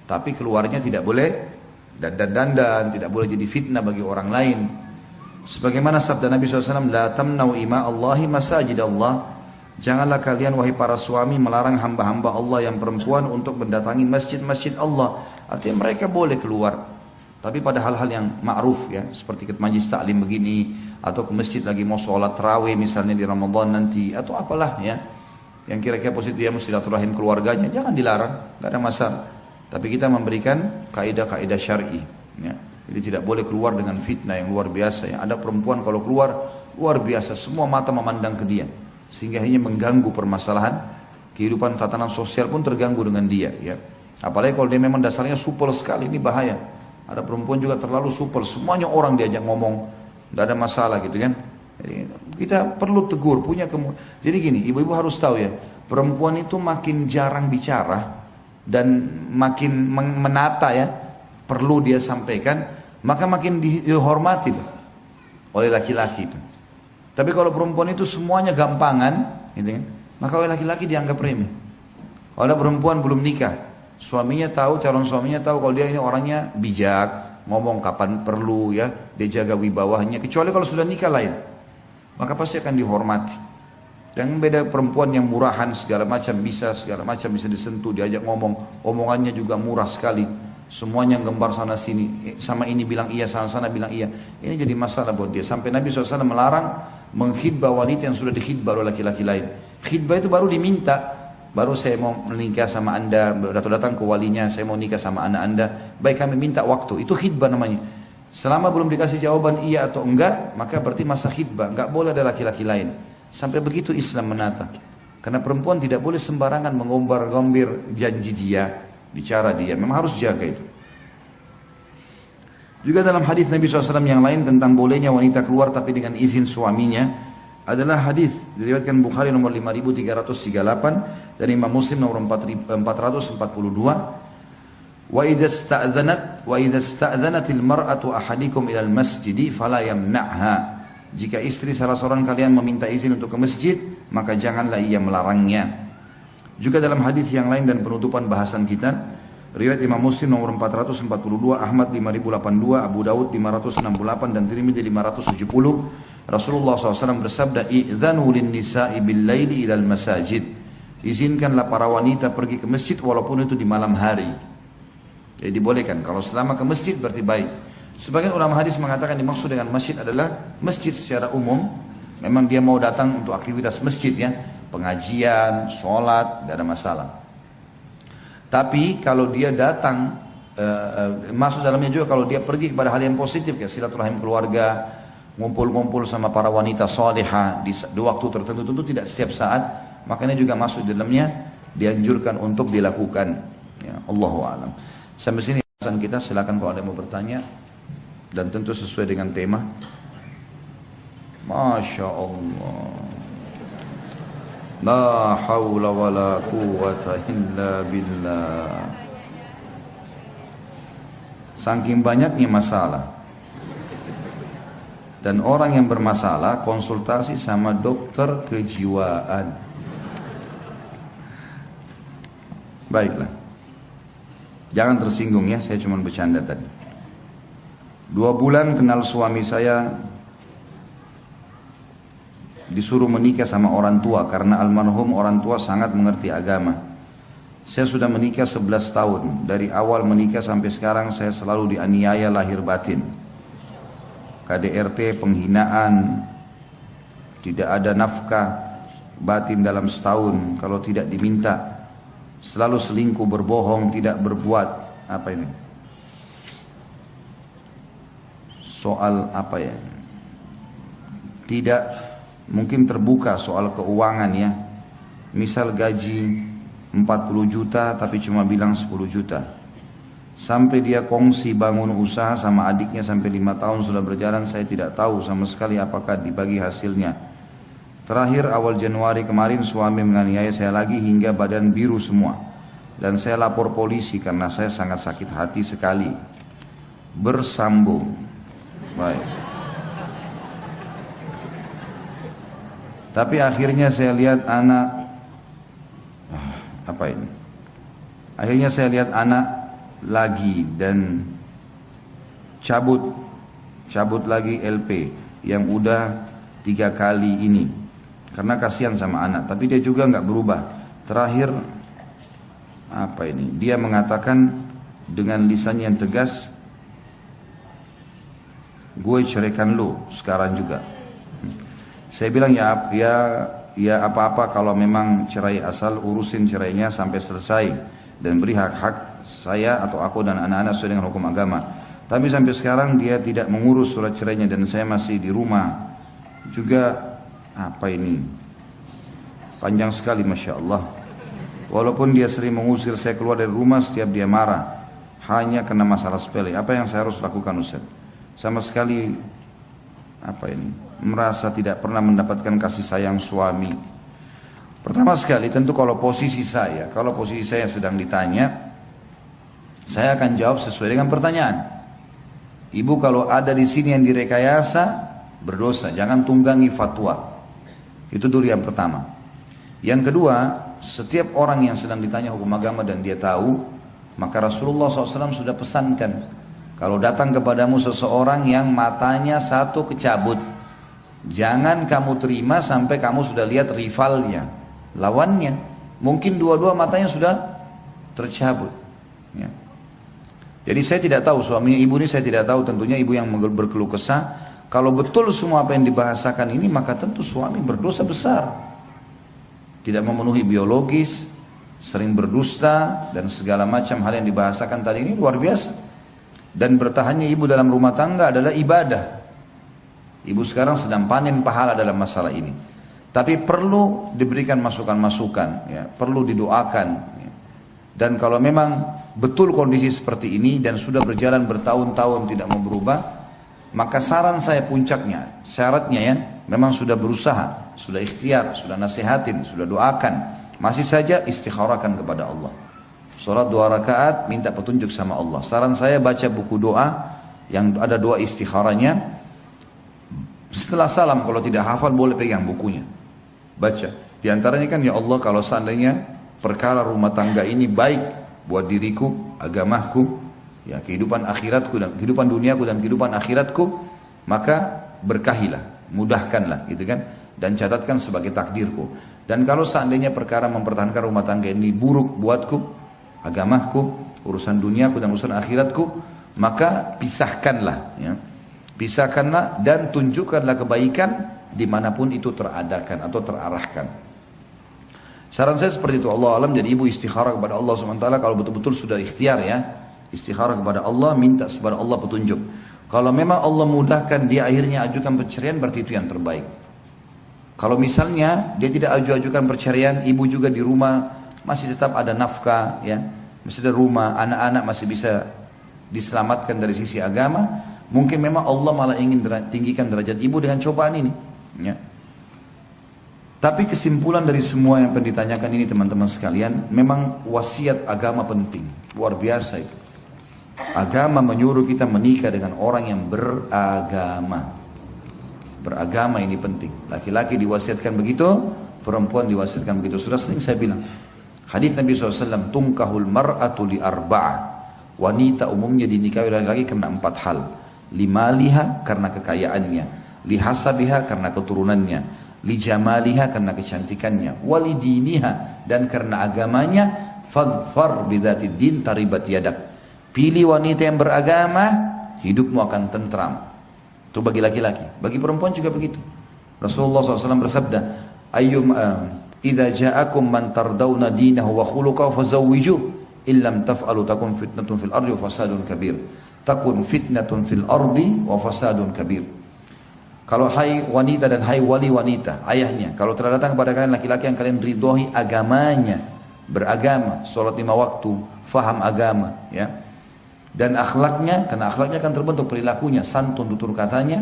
S1: tapi keluarnya tidak boleh dandan-dandan, tidak boleh jadi fitnah bagi orang lain. Sebagaimana sabda Nabi SAW, la tamnau ima Allahi masajid Allah. Janganlah kalian wahai para suami melarang hamba-hamba Allah yang perempuan untuk mendatangi masjid-masjid Allah. Artinya mereka boleh keluar, tapi pada hal-hal yang ma'ruf, ya, seperti ke majlis taklim begini, atau ke masjid lagi mau sholat tarawih misalnya di Ramadan nanti, atau apalah, ya. yang kira-kira positif dia mesti silaturahim keluarganya, jangan dilarang, nggak ada masalah. Tapi kita memberikan kaidah-kaidah syar'i. Ya. Jadi tidak boleh keluar dengan fitnah yang luar biasa. Yang ada perempuan kalau keluar luar biasa, semua mata memandang ke dia, sehingga hanya mengganggu permasalahan kehidupan tatanan sosial pun terganggu dengan dia. Ya. Apalagi kalau dia memang dasarnya supel sekali, ini bahaya. Ada perempuan juga terlalu supel, semuanya orang diajak ngomong, tidak ada masalah gitu kan. Jadi kita perlu tegur, jadi gini, ibu-ibu harus tahu ya, perempuan itu makin jarang bicara dan makin menata ya, perlu dia sampaikan, maka makin dihormati oleh laki-laki itu. Tapi kalau perempuan itu semuanya gampangan, gitu kan, maka oleh laki-laki dianggap remeh. Kalau ada perempuan belum nikah, suaminya tahu, calon suaminya tahu kalau dia ini orangnya bijak, ngomong kapan perlu ya, dia jaga wibawahnya. Kecuali kalau sudah nikah lain, maka pasti akan dihormati. Dan beda perempuan yang murahan segala macam bisa disentuh, diajak ngomong, omongannya juga murah sekali. Semuanya gembar sana sini, sama ini bilang iya, sana bilang iya. Ini jadi masalah buat dia. Sampai Nabi SAW melarang mengkhidbah wanita yang sudah dikhidbah oleh laki-laki lain. Khidbah itu baru diminta, baru saya mau menikah sama anda, datang ke walinya, saya mau nikah sama anak anda, baik kami minta waktu, itu khidbah namanya. Selama belum dikasih jawaban iya atau enggak, maka berarti masa khidbah, enggak boleh ada laki-laki lain. Sampai begitu Islam menata. Karena perempuan tidak boleh sembarangan mengombar-gombir janji dia, bicara dia, memang harus jaga itu. Juga dalam hadis Nabi SAW yang lain tentang bolehnya wanita keluar tapi dengan izin suaminya, adalah hadis diriwayatkan Bukhari nomor 5338 dan Imam Muslim nomor 442. Wa idza sta'dzanatil mar'atu ahadikum ilal masjidi fala yamna'ha. Jika istri salah seorang kalian meminta izin untuk ke masjid, maka janganlah ia melarangnya. Juga dalam hadis yang lain dan penutupan bahasan kita, riwayat Imam Muslim nomor 442, Ahmad 5082, Abu Daud 568 dan Tirmidzi 570, Rasulullah SAW bersabda, "Idzanu lin-nisa'i bil-laili ilal masajid." Izinkanlah para wanita pergi ke masjid walaupun itu di malam hari. Jadi dibolehkan, kalau selama ke masjid berarti baik. Sebagian ulama hadis mengatakan dimaksud dengan masjid adalah masjid secara umum. Memang dia mau datang untuk aktivitas masjid ya, pengajian, sholat, tidak ada masalah. Tapi kalau dia datang, masuk dalamnya juga kalau dia pergi kepada hal yang positif, kayak silaturahim keluarga, ngumpul-ngumpul sama para wanita salihah di waktu tertentu, tentu tidak setiap saat, makanya juga masuk di dalamnya dianjurkan untuk dilakukan. Ya, Allahu a'lam. Sampai sini bahasan kita, silakan kalau ada yang mau bertanya dan tentu sesuai dengan tema. Masya Allah, la hawla wa la quwwata illa billah. Saking banyaknya masalah dan orang yang bermasalah konsultasi sama dokter kejiwaan. Baiklah, jangan tersinggung ya, saya cuma bercanda tadi. 2 bulan kenal suami saya, disuruh menikah sama orang tua karena almarhum orang tua sangat mengerti agama. Saya sudah menikah 11 tahun. Dari awal menikah sampai sekarang saya selalu dianiaya lahir batin. KDRT, penghinaan, tidak ada nafkah batin dalam setahun kalau tidak diminta. Selalu selingkuh, berbohong, tidak berbuat. Apa ini? Soal apa ya? Tidak, mungkin terbuka soal keuangan ya. Misal gaji 40 juta tapi cuma bilang 10 juta. Sampai dia kongsi bangun usaha sama adiknya sampai 5 tahun sudah berjalan, saya tidak tahu sama sekali apakah dibagi hasilnya. Terakhir awal Januari kemarin suami menganiaya saya lagi hingga badan biru semua. Dan saya lapor polisi karena saya sangat sakit hati sekali. Bersambung. Baik. Tapi akhirnya saya lihat anak, apa ini? Akhirnya saya lihat anak lagi dan cabut lagi LP yang udah 3 kali ini. Karena kasihan sama anak, tapi dia juga nggak berubah. Terakhir apa ini? Dia mengatakan dengan lisannya yang tegas, gue ceraikan lu sekarang juga. Saya bilang ya ya apa-apa kalau memang cerai asal urusin cerainya sampai selesai dan beri hak-hak saya atau aku dan anak-anak sesuai dengan hukum agama. Tapi sampai sekarang dia tidak mengurus surat cerainya dan saya masih di rumah. Juga apa ini? Panjang sekali Masya Allah. Walaupun dia sering mengusir saya keluar dari rumah setiap dia marah. Hanya karena masalah sepele. Apa yang saya harus lakukan Ustaz? Sama sekali apa ini? Merasa tidak pernah mendapatkan kasih sayang suami. Pertama sekali tentu kalau posisi saya sedang ditanya, saya akan jawab sesuai dengan pertanyaan. Ibu kalau ada di sini yang direkayasa, berdosa, jangan tunggangi fatwa. Itu dulu yang pertama. Yang kedua, setiap orang yang sedang ditanya hukum agama dan dia tahu, maka Rasulullah SAW sudah pesankan, kalau datang kepadamu seseorang yang matanya satu kecabut, jangan kamu terima sampai kamu sudah lihat rivalnya, lawannya. Mungkin dua-dua matanya sudah tercabut. Ya. Jadi saya tidak tahu suaminya ibu ini, saya tidak tahu tentunya ibu yang berkeluh kesah. Kalau betul semua apa yang dibahasakan ini, maka tentu suami berdosa besar. Tidak memenuhi biologis, sering berdusta dan segala macam hal yang dibahasakan tadi ini luar biasa. Dan bertahannya ibu dalam rumah tangga adalah ibadah. Ibu sekarang sedang panen pahala dalam masalah ini. Tapi perlu diberikan masukan-masukan, ya, perlu didoakan. Ya. Dan kalau memang betul kondisi seperti ini dan sudah berjalan bertahun-tahun tidak mau berubah, maka saran saya puncaknya, syaratnya ya, memang sudah berusaha, sudah ikhtiar, sudah nasihatin, sudah doakan, masih saja istikharahkan kepada Allah. Salat 2 rakaat, minta petunjuk sama Allah. Saran saya baca buku doa yang ada doa istikharahnya. Setelah salam, kalau tidak hafal boleh pegang bukunya, baca. Di antaranya kan, ya Allah kalau seandainya perkara rumah tangga ini baik buat diriku, agamaku, ya kehidupan akhiratku dan kehidupan duniaku dan kehidupan akhiratku, maka berkahilah, mudahkanlah, gitu kan, dan catatkan sebagai takdirku. Dan kalau seandainya perkara mempertahankan rumah tangga ini buruk buatku, agamaku, urusan duniaku dan urusan akhiratku, maka pisahkanlah, ya. Pisahkanlah dan tunjukkanlah kebaikan dimanapun itu teradakan atau terarahkan. Saran saya seperti itu. Allah alam. Jadi ibu istikharah kepada Allah SWT kalau betul-betul sudah ikhtiar, ya, istikharah kepada Allah, minta kepada Allah petunjuk. Kalau memang Allah mudahkan dia akhirnya ajukan perceraian, berarti itu yang terbaik. Kalau misalnya dia tidak ajukan perceraian, ibu juga di rumah masih tetap ada nafkah, ya, masih ada rumah, anak-anak masih bisa diselamatkan dari sisi agama, mungkin memang Allah malah ingin tinggikan derajat ibu dengan cobaan ini, ya. Tapi kesimpulan dari semua yang pernah ditanyakan ini teman-teman sekalian, memang wasiat agama penting, luar biasa itu. Agama menyuruh kita menikah dengan orang yang beragama. Beragama ini penting. Laki-laki diwasiatkan begitu, perempuan diwasiatkan begitu. Sudah sering saya bilang. Hadis Nabi SAW, tungkahul mar'atu li arba'ah. Wanita umumnya dinikahi laki-laki karena 4 hal. Limaliha karena kekayaannya, lihasabiha karena keturunannya, lijamaliha karena kecantikannya, walidiniha dan karena agamanya. Fadfar bidzatid din taribat yadak. Pilih wanita yang beragama, hidupmu akan tentram. Itu bagi laki-laki. Bagi perempuan juga begitu. Rasulullah SAW bersabda, idza ja'akum man tardawna dinahu wa khuluquhu fazawwijuh illam taf'alu takun fitnatun fil ardi wa fasadun kabir. Takun fitnatun fil ardi wa fasadun kabir. Kalau hai wanita dan hai wali wanita, ayahnya, kalau telah datang kepada kalian laki-laki yang kalian ridhoi agamanya, beragama, sholat 5 waktu, faham agama, ya, dan akhlaknya, karena akhlaknya akan terbentuk perilakunya, santun tutur katanya,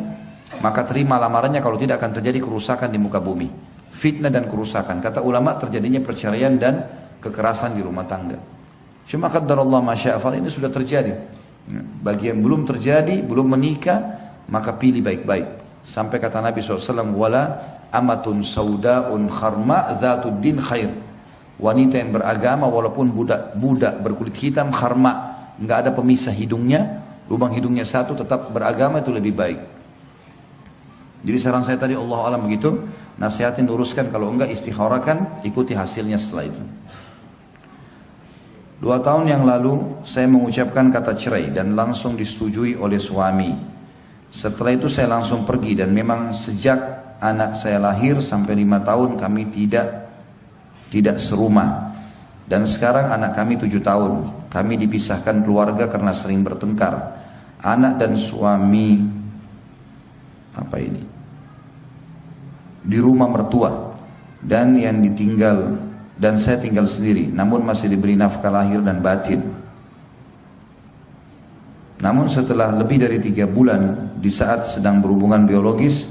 S1: maka terima lamarannya, kalau tidak akan terjadi kerusakan di muka bumi, fitnah dan kerusakan. Kata ulama terjadinya perceraian dan kekerasan di rumah tangga. Cuma qadarullah masya'afal, ini sudah terjadi. Bagi yang belum terjadi, belum menikah, maka pilih baik-baik. Sampai kata Nabi SAW, wala amatun sauda'un kharma dhatud din khair. Wanita yang beragama walaupun budak berkulit hitam kharma, enggak ada pemisah hidungnya, lubang hidungnya satu, tetap beragama, itu lebih baik. Jadi saran saya tadi, Allah alam begitu, nasihatin, luruskan, kalau enggak istikharahkan, ikuti hasilnya setelah itu. 2 tahun yang lalu saya mengucapkan kata cerai dan langsung disetujui oleh suami. Setelah itu saya langsung pergi dan memang sejak anak saya lahir sampai 5 tahun kami tidak serumah. Dan sekarang anak kami 7 tahun. Kami dipisahkan keluarga karena sering bertengkar. Anak dan suami di rumah mertua dan saya tinggal sendiri, namun masih diberi nafkah lahir dan batin. Namun setelah lebih dari 3 bulan di saat sedang berhubungan biologis,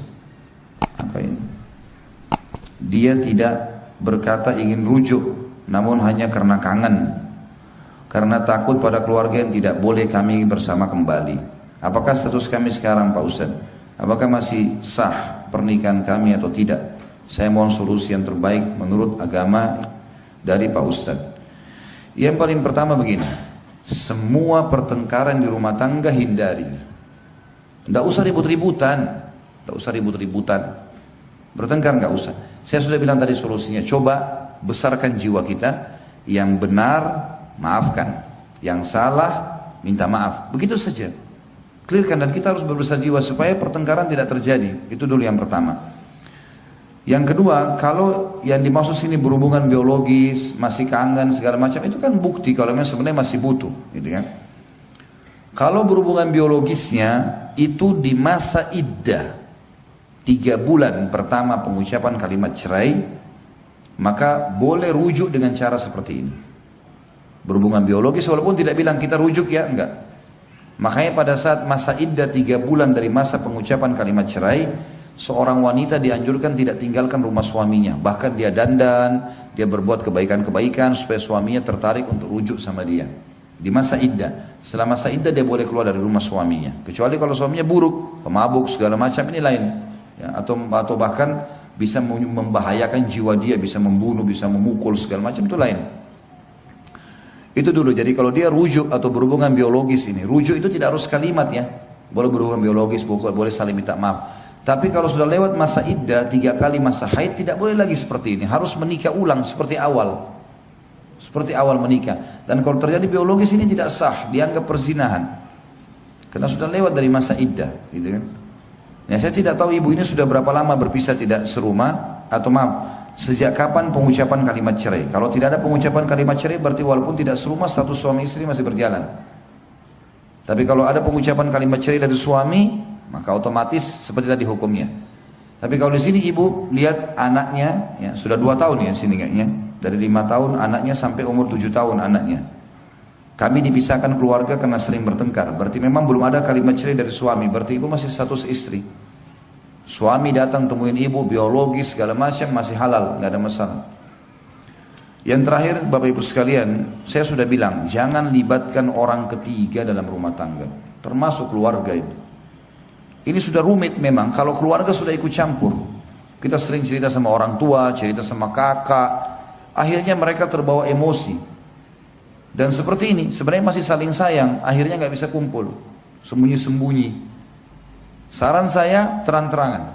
S1: dia tidak berkata ingin rujuk, namun hanya karena kangen, karena takut pada keluarga yang tidak boleh kami bersama kembali. Apakah status kami sekarang Pak Ustaz? Apakah masih sah pernikahan kami atau tidak? Saya mohon solusi yang terbaik menurut agama dari Pak Ustaz. Yang paling pertama begini, semua pertengkaran di rumah tangga hindari. Tidak usah ribut-ributan. Bertengkar nggak usah. Saya sudah bilang tadi solusinya. Coba besarkan jiwa kita. Yang benar maafkan, yang salah minta maaf. Begitu saja. Clearkan, dan kita harus berbesar jiwa supaya pertengkaran tidak terjadi. Itu dulu yang pertama. Yang kedua, kalau yang dimaksud sini berhubungan biologis, masih kangen segala macam, itu kan bukti kalau memang sebenarnya masih butuh, gitu kan. Kalau berhubungan biologisnya itu di masa iddah 3 bulan pertama pengucapan kalimat cerai, maka boleh rujuk dengan cara seperti ini. Berhubungan biologis walaupun tidak bilang kita rujuk ya, enggak. Makanya pada saat masa iddah 3 bulan dari masa pengucapan kalimat cerai, seorang wanita dianjurkan tidak tinggalkan rumah suaminya. Bahkan dia dandan, dia berbuat kebaikan-kebaikan supaya suaminya tertarik untuk rujuk sama dia. Di masa iddah. Setelah masa iddah dia boleh keluar dari rumah suaminya. Kecuali kalau suaminya buruk, pemabuk segala macam, ini lain. Ya, atau bahkan bisa membahayakan jiwa dia, bisa membunuh, bisa memukul segala macam, itu lain. Itu dulu. Jadi kalau dia rujuk atau berhubungan biologis ini, rujuk itu tidak harus kalimat ya. Boleh berhubungan biologis, boleh saling minta maaf. Tapi kalau sudah lewat masa iddah 3 kali masa haid, tidak boleh lagi seperti ini. Harus menikah ulang seperti awal. Seperti awal menikah. Dan kalau terjadi biologis ini tidak sah, dianggap perzinahan. Karena sudah lewat dari masa iddah, gitu kan. Ya, saya tidak tahu ibu ini sudah berapa lama berpisah tidak serumah, atau sejak kapan pengucapan kalimat cerai. Kalau tidak ada pengucapan kalimat cerai berarti walaupun tidak serumah status suami istri masih berjalan. Tapi kalau ada pengucapan kalimat cerai dari suami, maka otomatis seperti tadi hukumnya. Tapi kalau di sini ibu lihat anaknya, ya sudah 2 tahun ya sini kayaknya. Dari 5 tahun anaknya sampai umur 7 tahun anaknya. Kami dipisahkan keluarga karena sering bertengkar. Berarti memang belum ada kalimat cerai dari suami. Berarti ibu masih status istri. Suami datang temuin ibu, biologis segala macam masih halal, nggak ada masalah. Yang terakhir Bapak Ibu sekalian, saya sudah bilang jangan libatkan orang ketiga dalam rumah tangga, termasuk keluarga itu. Ini sudah rumit memang kalau keluarga sudah ikut campur. Kita sering cerita sama orang tua, cerita sama kakak, akhirnya mereka terbawa emosi. Dan seperti ini, sebenarnya masih saling sayang, akhirnya nggak bisa kumpul, sembunyi-sembunyi. Saran saya terang-terangan,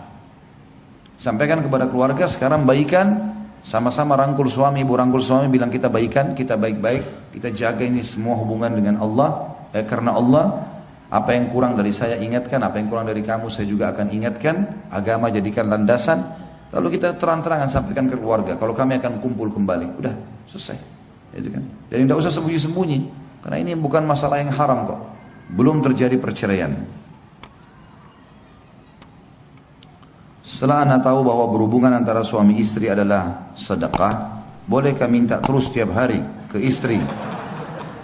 S1: sampaikan kepada keluarga sekarang baikan, sama-sama rangkul suami, ibu rangkul suami, bilang kita baikan, kita baik-baik, kita jaga ini semua hubungan dengan Allah, karena Allah. Apa yang kurang dari saya ingatkan, apa yang kurang dari kamu saya juga akan ingatkan. Agama jadikan landasan. Lalu kita terang-terangan sampaikan ke keluarga, kalau kami akan kumpul kembali, udah selesai. Gitu kan? Jadi tidak usah sembunyi-sembunyi, karena ini bukan masalah yang haram kok. Belum terjadi perceraian. Setelah anda tahu bahwa berhubungan antara suami istri adalah sedekah, bolehkah minta terus tiap hari ke istri?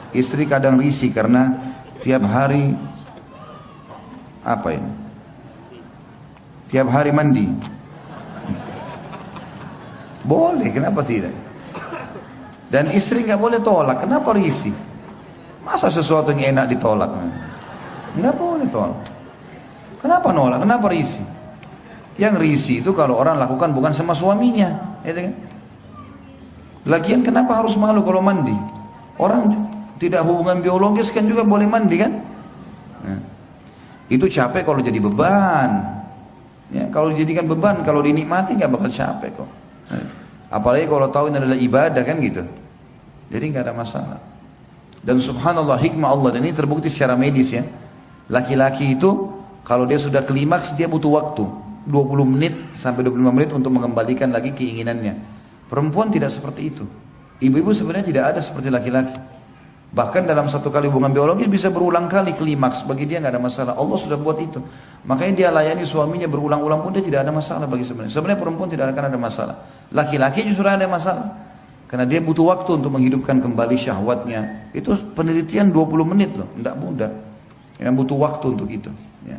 S1: Istri kadang risih karena tiap hari tiap hari mandi. Boleh, kenapa tidak? Dan istri nggak boleh tolak. Kenapa risih? Masa sesuatu yang enak ditolak? Nggak boleh tolak. Kenapa nolak? Kenapa risih? Yang risih itu kalau orang lakukan bukan sama suaminya, ya kan? Lagian kenapa harus malu kalau mandi? Orang tidak hubungan biologis kan juga boleh mandi kan? Nah, itu capek kalau jadi beban. Ya, kalau dijadikan beban, kalau dinikmati nggak bakal capek kok. Nah, apalagi kalau tahu ini adalah ibadah kan gitu. Jadi nggak ada masalah. Dan subhanallah hikmah Allah, dan ini terbukti secara medis ya. Laki-laki itu Kalau dia sudah klimaks, dia butuh waktu 20 menit sampai 25 menit untuk mengembalikan lagi keinginannya. Perempuan tidak seperti itu. Ibu-ibu sebenarnya tidak ada seperti laki-laki. Bahkan dalam satu kali hubungan biologis bisa berulang kali klimaks. Bagi dia nggak ada masalah. Allah sudah buat itu. Makanya dia layani suaminya berulang-ulang pun dia tidak ada masalah bagi sebenarnya. Sebenarnya perempuan tidak akan ada masalah. Laki-laki justru ada masalah. Karena dia butuh waktu untuk menghidupkan kembali syahwatnya. Itu penelitian 20 menit loh. Tidak mudah. Yang butuh waktu untuk itu. Ya.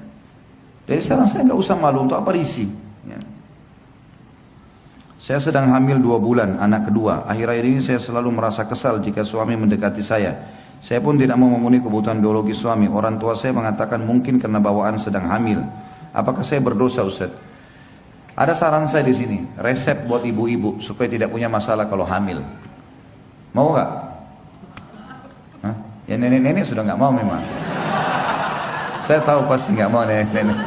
S1: Jadi sekarang saya nggak usah malu, untuk apa risih. Ya. Saya sedang hamil 2 bulan, anak kedua. Akhir-akhir ini saya selalu merasa kesal jika suami mendekati saya. Saya pun tidak mau memenuhi kebutuhan biologi suami. Orang tua saya mengatakan mungkin karena bawaan sedang hamil. Apakah saya berdosa, Ustaz? Ada saran saya di sini, resep buat ibu-ibu supaya tidak punya masalah kalau hamil. Mau nggak? Hah? Ya nenek-nenek sudah nggak mau memang. Saya tahu pasti nggak mau nenek-nenek.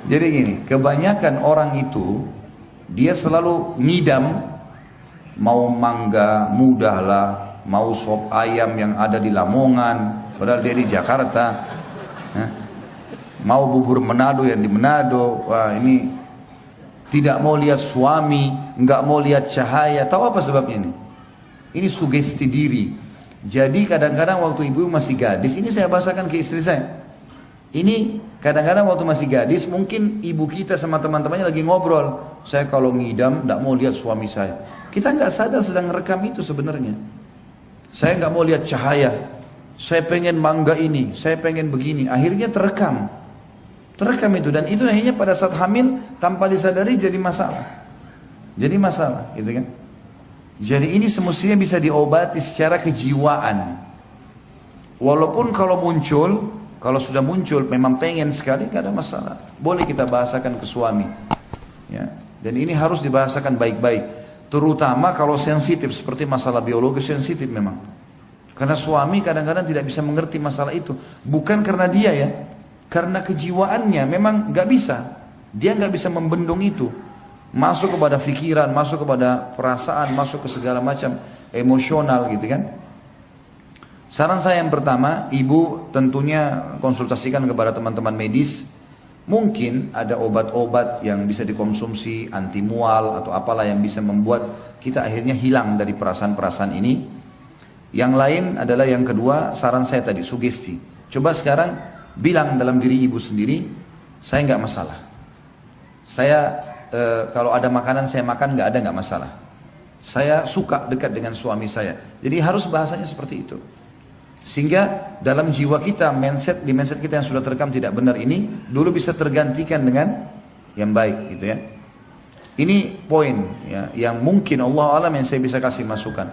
S1: Jadi gini, kebanyakan orang itu dia selalu ngidam, mau mangga mudah lah, mau sop ayam yang ada di Lamongan, padahal dia di Jakarta, mau bubur Manado yang di Manado. Wah, ini tidak mau lihat suami, nggak mau lihat cahaya. Tahu apa sebabnya ini? Ini sugesti diri. Jadi kadang-kadang waktu ibu masih gadis, ini saya bahasakan ke istri saya. Ini kadang-kadang waktu masih gadis, mungkin ibu kita sama teman-temannya lagi ngobrol. Saya kalau ngidam, tidak mau lihat suami saya. Kita nggak sadar sedang rekam itu sebenarnya. Saya nggak mau lihat cahaya. Saya pengen mangga ini, saya pengen begini. Akhirnya terekam. Terekam itu, dan itu akhirnya pada saat hamil tanpa disadari jadi masalah. Jadi masalah, gitu kan? Jadi ini semestinya bisa diobati secara kejiwaan. Walaupun kalau muncul, kalau sudah muncul memang pengen sekali, gak ada masalah. Boleh kita bahasakan ke suami. Ya. Dan ini harus dibahasakan baik-baik. Terutama kalau sensitif, seperti masalah biologis sensitif memang. Karena suami kadang-kadang tidak bisa mengerti masalah itu. Bukan karena dia ya. Karena kejiwaannya memang gak bisa. Dia gak bisa membendung itu. Masuk kepada pikiran, masuk kepada perasaan, masuk ke segala macam emosional gitu kan. Saran saya yang pertama, ibu tentunya konsultasikan kepada teman-teman medis. Mungkin ada obat-obat yang bisa dikonsumsi, anti mual atau apalah yang bisa membuat kita akhirnya hilang dari perasaan-perasaan ini. Yang lain adalah yang kedua, saran saya tadi, sugesti. Coba sekarang bilang dalam diri ibu sendiri, saya nggak masalah. Saya kalau ada makanan saya makan nggak masalah. Saya suka dekat dengan suami saya. Jadi harus bahasanya seperti itu. Sehingga dalam jiwa kita, di mindset kita yang sudah terekam tidak benar ini dulu bisa tergantikan dengan yang baik gitu ya. Ini poin ya, yang mungkin Allah alam yang saya bisa kasih masukan.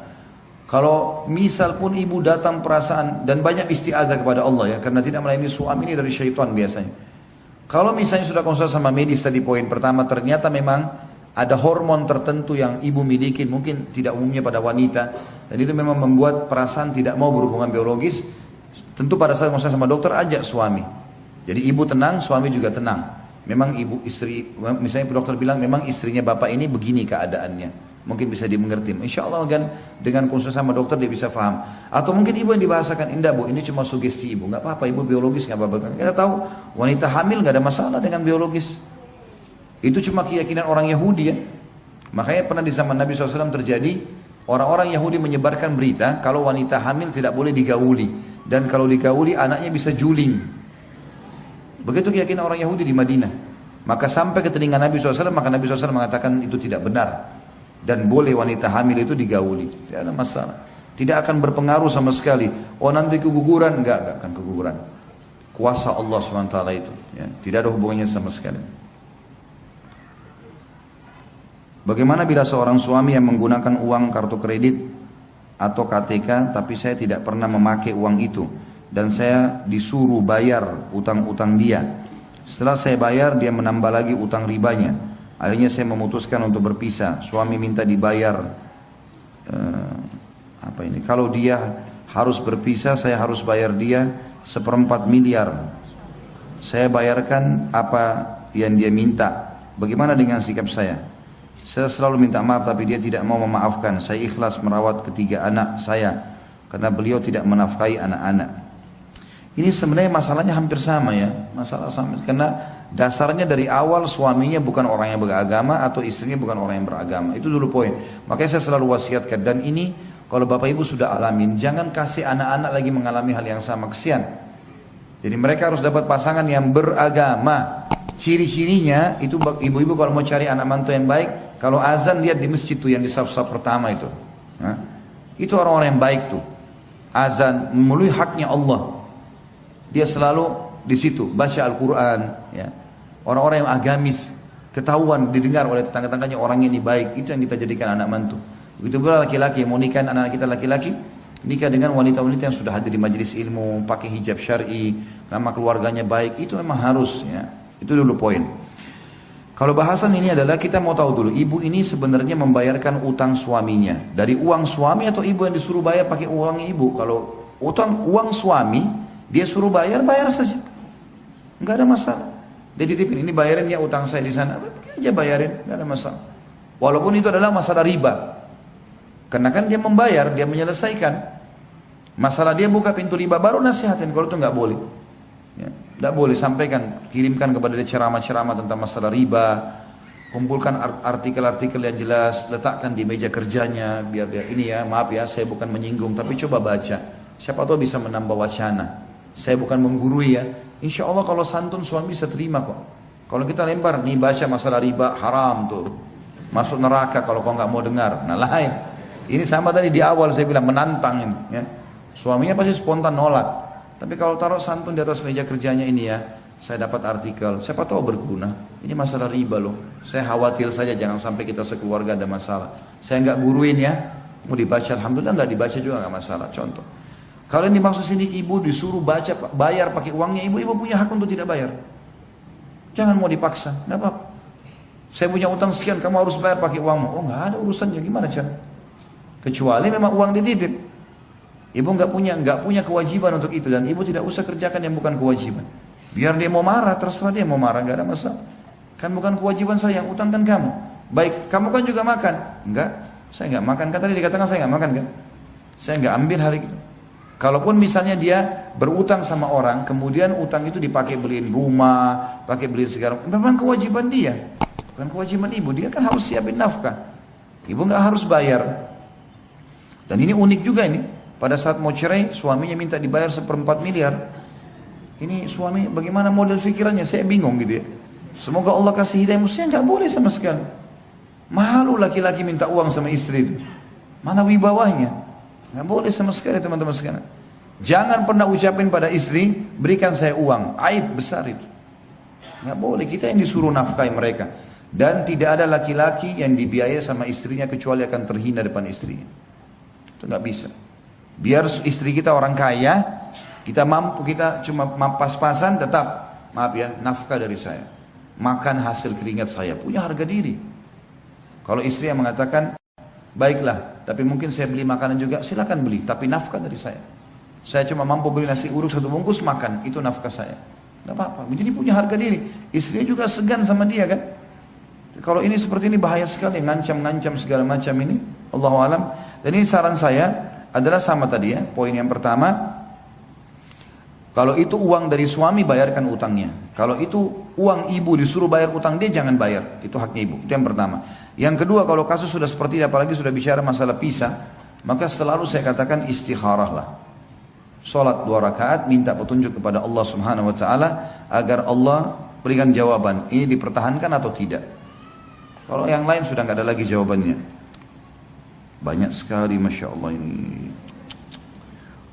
S1: Kalau misal pun ibu datang perasaan, dan banyak isti'adzah kepada Allah ya, karena tidak melayani suami ini dari syaitan biasanya. Kalau misalnya sudah konsul sama medis tadi, poin pertama ternyata memang ada hormon tertentu yang ibu miliki, mungkin tidak umumnya pada wanita, dan itu memang membuat perasaan tidak mau berhubungan biologis. Tentu pada saat konsul sama dokter, ajak suami. Jadi ibu tenang, suami juga tenang. Memang ibu istri, misalnya dokter bilang memang istrinya bapak ini begini keadaannya, mungkin bisa dimengerti. Insya Allah kan dengan konsul sama dokter dia bisa paham. Atau mungkin ibu yang dibahasakan, indah bu, ini cuma sugesti ibu, nggak apa-apa, ibu biologis nggak apa-apa. Kita tahu wanita hamil nggak ada masalah dengan biologis. Itu cuma keyakinan orang Yahudi ya. Makanya pernah di zaman Nabi SAW terjadi, orang-orang Yahudi menyebarkan berita kalau wanita hamil tidak boleh digauli, dan kalau digauli anaknya bisa juling. Begitu keyakinan orang Yahudi di Madinah. Maka sampai ke telinga Nabi SAW, maka Nabi SAW mengatakan itu tidak benar, dan boleh wanita hamil itu digauli, tidak ada masalah. Tidak akan berpengaruh sama sekali. Oh nanti keguguran, enggak akan keguguran. Kuasa Allah SWT itu ya. Tidak ada hubungannya sama sekali. Bagaimana bila seorang suami yang menggunakan uang kartu kredit atau KTK, tapi saya tidak pernah memakai uang itu, dan saya disuruh bayar utang-utang dia. Setelah saya bayar, dia menambah lagi utang ribanya. Akhirnya saya memutuskan untuk berpisah. Suami minta dibayar kalau dia harus berpisah, saya harus bayar dia 1/4 miliar. Saya bayarkan apa yang dia minta. Bagaimana dengan sikap saya? Saya selalu minta maaf tapi dia tidak mau memaafkan. Saya ikhlas merawat ketiga anak saya karena beliau tidak menafkahi anak-anak. Ini sebenarnya masalahnya hampir sama ya, masalah sama. Karena dasarnya dari awal suaminya bukan orang yang beragama atau istrinya bukan orang yang beragama. Itu dulu poin. Makanya saya selalu wasiatkan, dan ini kalau bapak ibu sudah alamin, jangan kasih anak-anak lagi mengalami hal yang sama, kesian. Jadi mereka harus dapat pasangan yang beragama. Ciri-cirinya itu ibu-ibu kalau mau cari anak mantu yang baik, kalau azan lihat di masjid tuh yang di saf-saf pertama itu. Nah, itu orang-orang yang baik tuh. Azan memenuhi haknya Allah. Dia selalu di situ baca Al-Quran, ya. Orang-orang yang agamis, ketahuan didengar oleh tetangga-tangganya orang ini baik, itu yang kita jadikan anak mantu. Begitu pula laki-laki yang mau nikah, anak-anak kita laki-laki nikah dengan wanita-wanita yang sudah hadir di majelis ilmu, pakai hijab syar'i, nama keluarganya baik, itu memang harus, ya. Itu dulu poin. Kalau bahasan ini adalah kita mau tahu dulu, ibu ini sebenarnya membayarkan utang suaminya dari uang suami atau ibu yang disuruh bayar pakai uangnya ibu. Kalau utang uang suami dia suruh bayar, bayar saja, nggak ada masalah. Dia titipin, ini bayarin ya utang saya di sana, pakai aja bayarin, nggak ada masalah. Walaupun itu adalah masalah riba, karena kan dia membayar, dia menyelesaikan. Masalah dia buka pintu riba, baru nasihatin. Kalau itu nggak boleh, ya, nggak boleh. Sampaikan, kirimkan kepada dia ceramah-ceramah tentang masalah riba. Kumpulkan artikel-artikel yang jelas, letakkan di meja kerjanya, biar dia ini ya, maaf ya, saya bukan menyinggung, tapi coba baca. Siapa tahu bisa menambah wacana. Saya bukan menggurui ya. Insya Allah kalau santun suami bisa terima kok. Kalau kita lempar, nih baca masalah riba haram tuh, masuk neraka kalau kau nggak mau dengar. Nah lain. Ini sama tadi di awal saya bilang menantang ini. Ya. Suaminya pasti spontan nolak. Tapi kalau taruh santun di atas meja kerjanya ini ya, saya dapat artikel, siapa tahu berguna. Ini masalah riba loh. Saya khawatir saja jangan sampai kita sekeluarga ada masalah. Saya nggak guruin ya. Mau dibaca, alhamdulillah, nggak dibaca juga nggak masalah. Contoh. Kalau yang dimaksud sini ibu disuruh baca, bayar pakai uangnya, ibu punya hak untuk tidak bayar. Jangan mau dipaksa, nggak apa-apa. Saya punya utang sekian, kamu harus bayar pakai uangmu. Oh nggak ada urusannya, gimana cara? Kecuali memang uang dititip. Ibu nggak punya kewajiban untuk itu, dan ibu tidak usah kerjakan yang bukan kewajiban. Biar dia mau marah, terserah dia mau marah, nggak ada masalah. Kan bukan kewajiban saya, yang utang kan kamu. Baik, kamu kan juga makan? Enggak, saya nggak makan. Kan tadi dikatakan saya nggak makan kan? Saya nggak ambil hari itu. Kalaupun misalnya dia berutang sama orang, kemudian utang itu dipakai beliin rumah, pakai beliin segala, memang kewajiban dia, bukan kewajiban ibu. Dia kan harus siapin nafkah. Ibu nggak harus bayar. Dan ini unik juga ini. Pada saat mau cerai, suaminya minta dibayar 1/4 miliar. Ini suami bagaimana model pikirannya? Saya bingung gitu ya. Semoga Allah kasih hidayah. Mestinya nggak boleh sama sekali. Malu laki-laki minta uang sama istri itu. Mana wibawahnya? Nggak boleh sama sekali teman-teman sekalian. Jangan pernah ucapin pada istri, berikan saya uang. Aib besar itu. Nggak boleh, kita yang disuruh nafkahi mereka. Dan tidak ada laki-laki yang dibiayai sama istrinya kecuali akan terhina depan istrinya. Itu nggak bisa. Biar istri kita orang kaya, kita mampu, kita cuma pas-pasan, tetap maaf ya, nafkah dari saya. Makan hasil keringat saya, punya harga diri. Kalau istri yang mengatakan, baiklah, tapi mungkin saya beli makanan juga, silakan beli, tapi nafkah dari saya. Saya cuma mampu beli nasi uduk 1 bungkus, makan, itu nafkah saya. Tidak apa-apa, jadi punya harga diri. Istrinya juga segan sama dia kan. Kalau ini seperti ini bahaya sekali, ngancam-ngancam segala macam ini, Allahu alam. Dan ini saran saya adalah sama tadi ya, poin yang pertama, kalau itu uang dari suami, bayarkan utangnya. Kalau itu uang ibu disuruh bayar utang dia, jangan bayar, itu haknya ibu. Itu yang pertama. Yang kedua, kalau kasus sudah seperti ini, apalagi sudah bicara masalah pisah, maka selalu saya katakan istikharah lah. Salat 2 rakaat, minta petunjuk kepada Allah Subhanahu Wa Taala agar Allah berikan jawaban, ini dipertahankan atau tidak. Kalau yang lain sudah nggak ada lagi jawabannya. Banyak sekali, Masya Allah ini.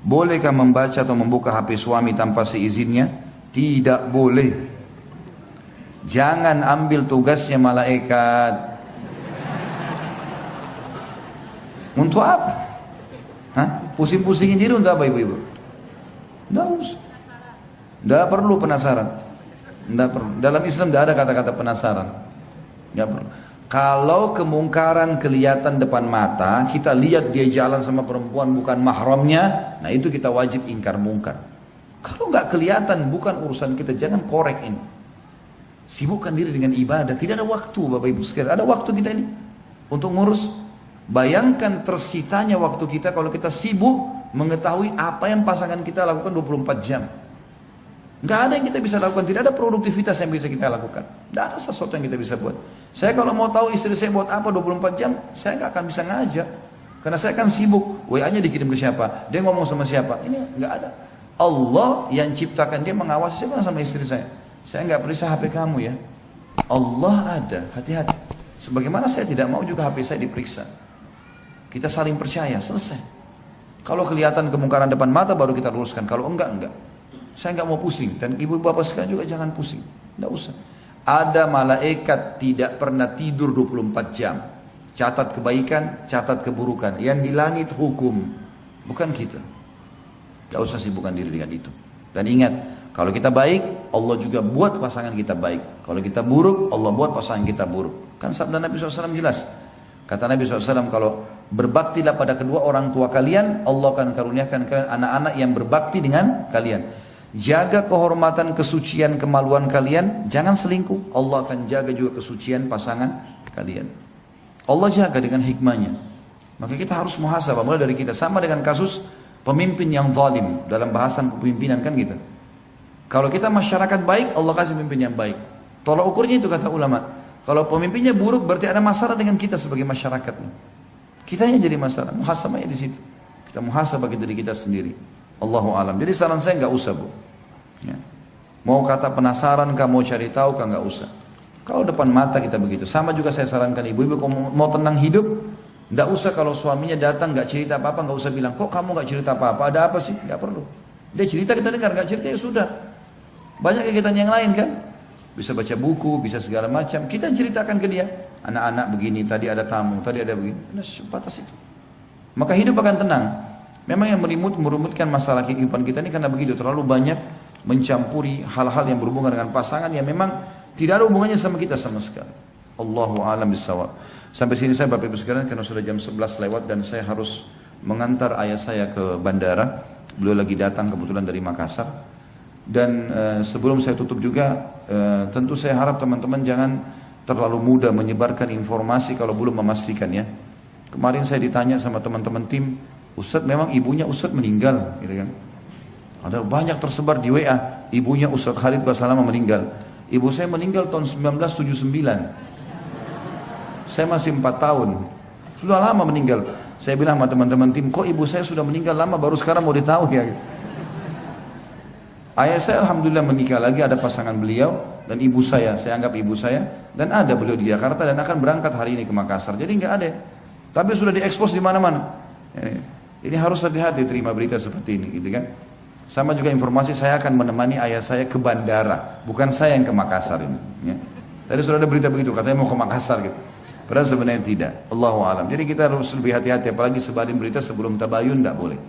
S1: Bolehkah membaca atau membuka HP suami tanpa seizinnya? Tidak boleh. Jangan ambil tugasnya malaikat. Untuk apa? Hah? Pusing-pusingin diri untuk apa ibu-ibu? Tidak usah. Tidak perlu penasaran. Tidak perlu. Dalam Islam tidak ada kata-kata penasaran. Tidak perlu. Kalau kemungkaran kelihatan depan mata, kita lihat dia jalan sama perempuan bukan mahramnya, nah itu kita wajib ingkar mungkar. Kalau nggak kelihatan, bukan urusan kita, jangan korek ini. Sibukkan diri dengan ibadah, tidak ada waktu Bapak Ibu sekalian. Ada waktu kita ini untuk ngurus. Bayangkan tersitanya waktu kita kalau kita sibuk mengetahui apa yang pasangan kita lakukan 24 jam. Nggak ada yang kita bisa lakukan, tidak ada produktivitas yang bisa kita lakukan. Tidak ada sesuatu yang kita bisa buat. Saya kalau mau tahu istri saya buat apa 24 jam, saya nggak akan bisa ngajak. Karena saya kan sibuk, WA-nya dikirim ke siapa, dia ngomong sama siapa, ini nggak ada. Allah yang ciptakan, dia mengawasi. Saya bilang sama istri saya nggak periksa HP kamu ya. Allah ada, hati-hati. Sebagaimana saya tidak mau juga HP saya diperiksa. Kita saling percaya, selesai. Kalau kelihatan kemungkaran depan mata baru kita luruskan, kalau enggak. Saya nggak mau pusing, dan ibu bapak sekalian juga jangan pusing, nggak usah. Ada malaikat tidak pernah tidur 24 jam. Catat kebaikan, catat keburukan. Yang di langit hukum, bukan kita. Nggak usah sibukkan diri dengan itu. Dan ingat, kalau kita baik, Allah juga buat pasangan kita baik. Kalau kita buruk, Allah buat pasangan kita buruk. Kan sabda Nabi SAW jelas. Kata Nabi SAW, kalau berbaktilah pada kedua orang tua kalian, Allah akan karuniakan kalian anak-anak yang berbakti dengan kalian. Jaga kehormatan, kesucian, kemaluan kalian. Jangan selingkuh. Allah akan jaga juga kesucian pasangan kalian. Allah jaga dengan hikmahnya. Maka kita harus muhasabah mulai dari kita. Sama dengan kasus pemimpin yang zalim dalam bahasan kepemimpinan kan gitu. Kalau kita masyarakat baik, Allah kasih pemimpin yang baik. Tolak ukurnya itu kata ulama. Kalau pemimpinnya buruk berarti ada masalah dengan kita sebagai masyarakat. Kita yang jadi masalah. Muhasabahnya di situ. Kita muhasabah diri kita sendiri. Allahu alam. Jadi saran saya nggak usah bu. Ya. Mau kata penasaran kah, mau cari tahu kah, nggak usah. Kalau depan mata kita begitu. Sama juga saya sarankan ibu-ibu kalau mau tenang hidup, nggak usah kalau suaminya datang nggak cerita apa-apa, nggak usah bilang kok kamu nggak cerita apa-apa, ada apa sih? Nggak perlu. Dia cerita kita dengar, nggak cerita ya sudah. Banyak kegiatan yang lain kan. Bisa baca buku, bisa segala macam. Kita ceritakan ke dia. Anak-anak begini, tadi ada tamu, tadi ada begini. Nah, sebatas itu. Maka hidup akan tenang. Memang yang merumutkan masalah kehidupan kita ini karena begitu. Terlalu banyak mencampuri hal-hal yang berhubungan dengan pasangan yang memang tidak ada hubungannya sama kita sama sekali. Allahu a'lam bishawab. Sampai sini saya Bapak Ibu sekalian karena sudah jam 11 lewat dan saya harus mengantar ayah saya ke bandara. Beliau lagi datang kebetulan dari Makassar. Dan sebelum saya tutup juga, tentu saya harap teman-teman jangan terlalu mudah menyebarkan informasi kalau belum memastikan ya. Kemarin saya ditanya sama teman-teman tim, Ustadz memang ibunya Ustadz meninggal, gitu kan? Ada banyak tersebar di WA, ibunya Ustadz Khalid Basalamah meninggal. Ibu saya meninggal tahun 1979. Saya masih 4 tahun. Sudah lama meninggal. Saya bilang sama teman-teman tim, kok ibu saya sudah meninggal lama baru sekarang mau ditahu ya? Ayah saya alhamdulillah menikah lagi, ada pasangan beliau dan ibu saya anggap ibu saya dan ada beliau di Jakarta dan akan berangkat hari ini ke Makassar. Jadi nggak ada. Tapi sudah diekspos di mana-mana. Ini harus hati-hati terima berita seperti ini, gitu kan? Sama juga informasi saya akan menemani ayah saya ke bandara, bukan saya yang ke Makassar ini. Ya. Tadi sudah ada berita begitu, katanya mau ke Makassar gitu. Padahal sebenarnya tidak. Allahu a'lam. Jadi kita harus lebih hati-hati, apalagi sebarin berita sebelum tabayun, tidak boleh.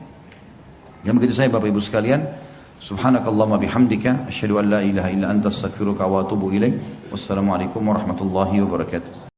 S1: Yang begitu saya Bapak Ibu sekalian, subhanakallahumma bihamdika, asyhadu an la ilaha illa anta astaghfiruka wa atubu ilaik. Wassalamualaikum warahmatullahi wabarakatuh.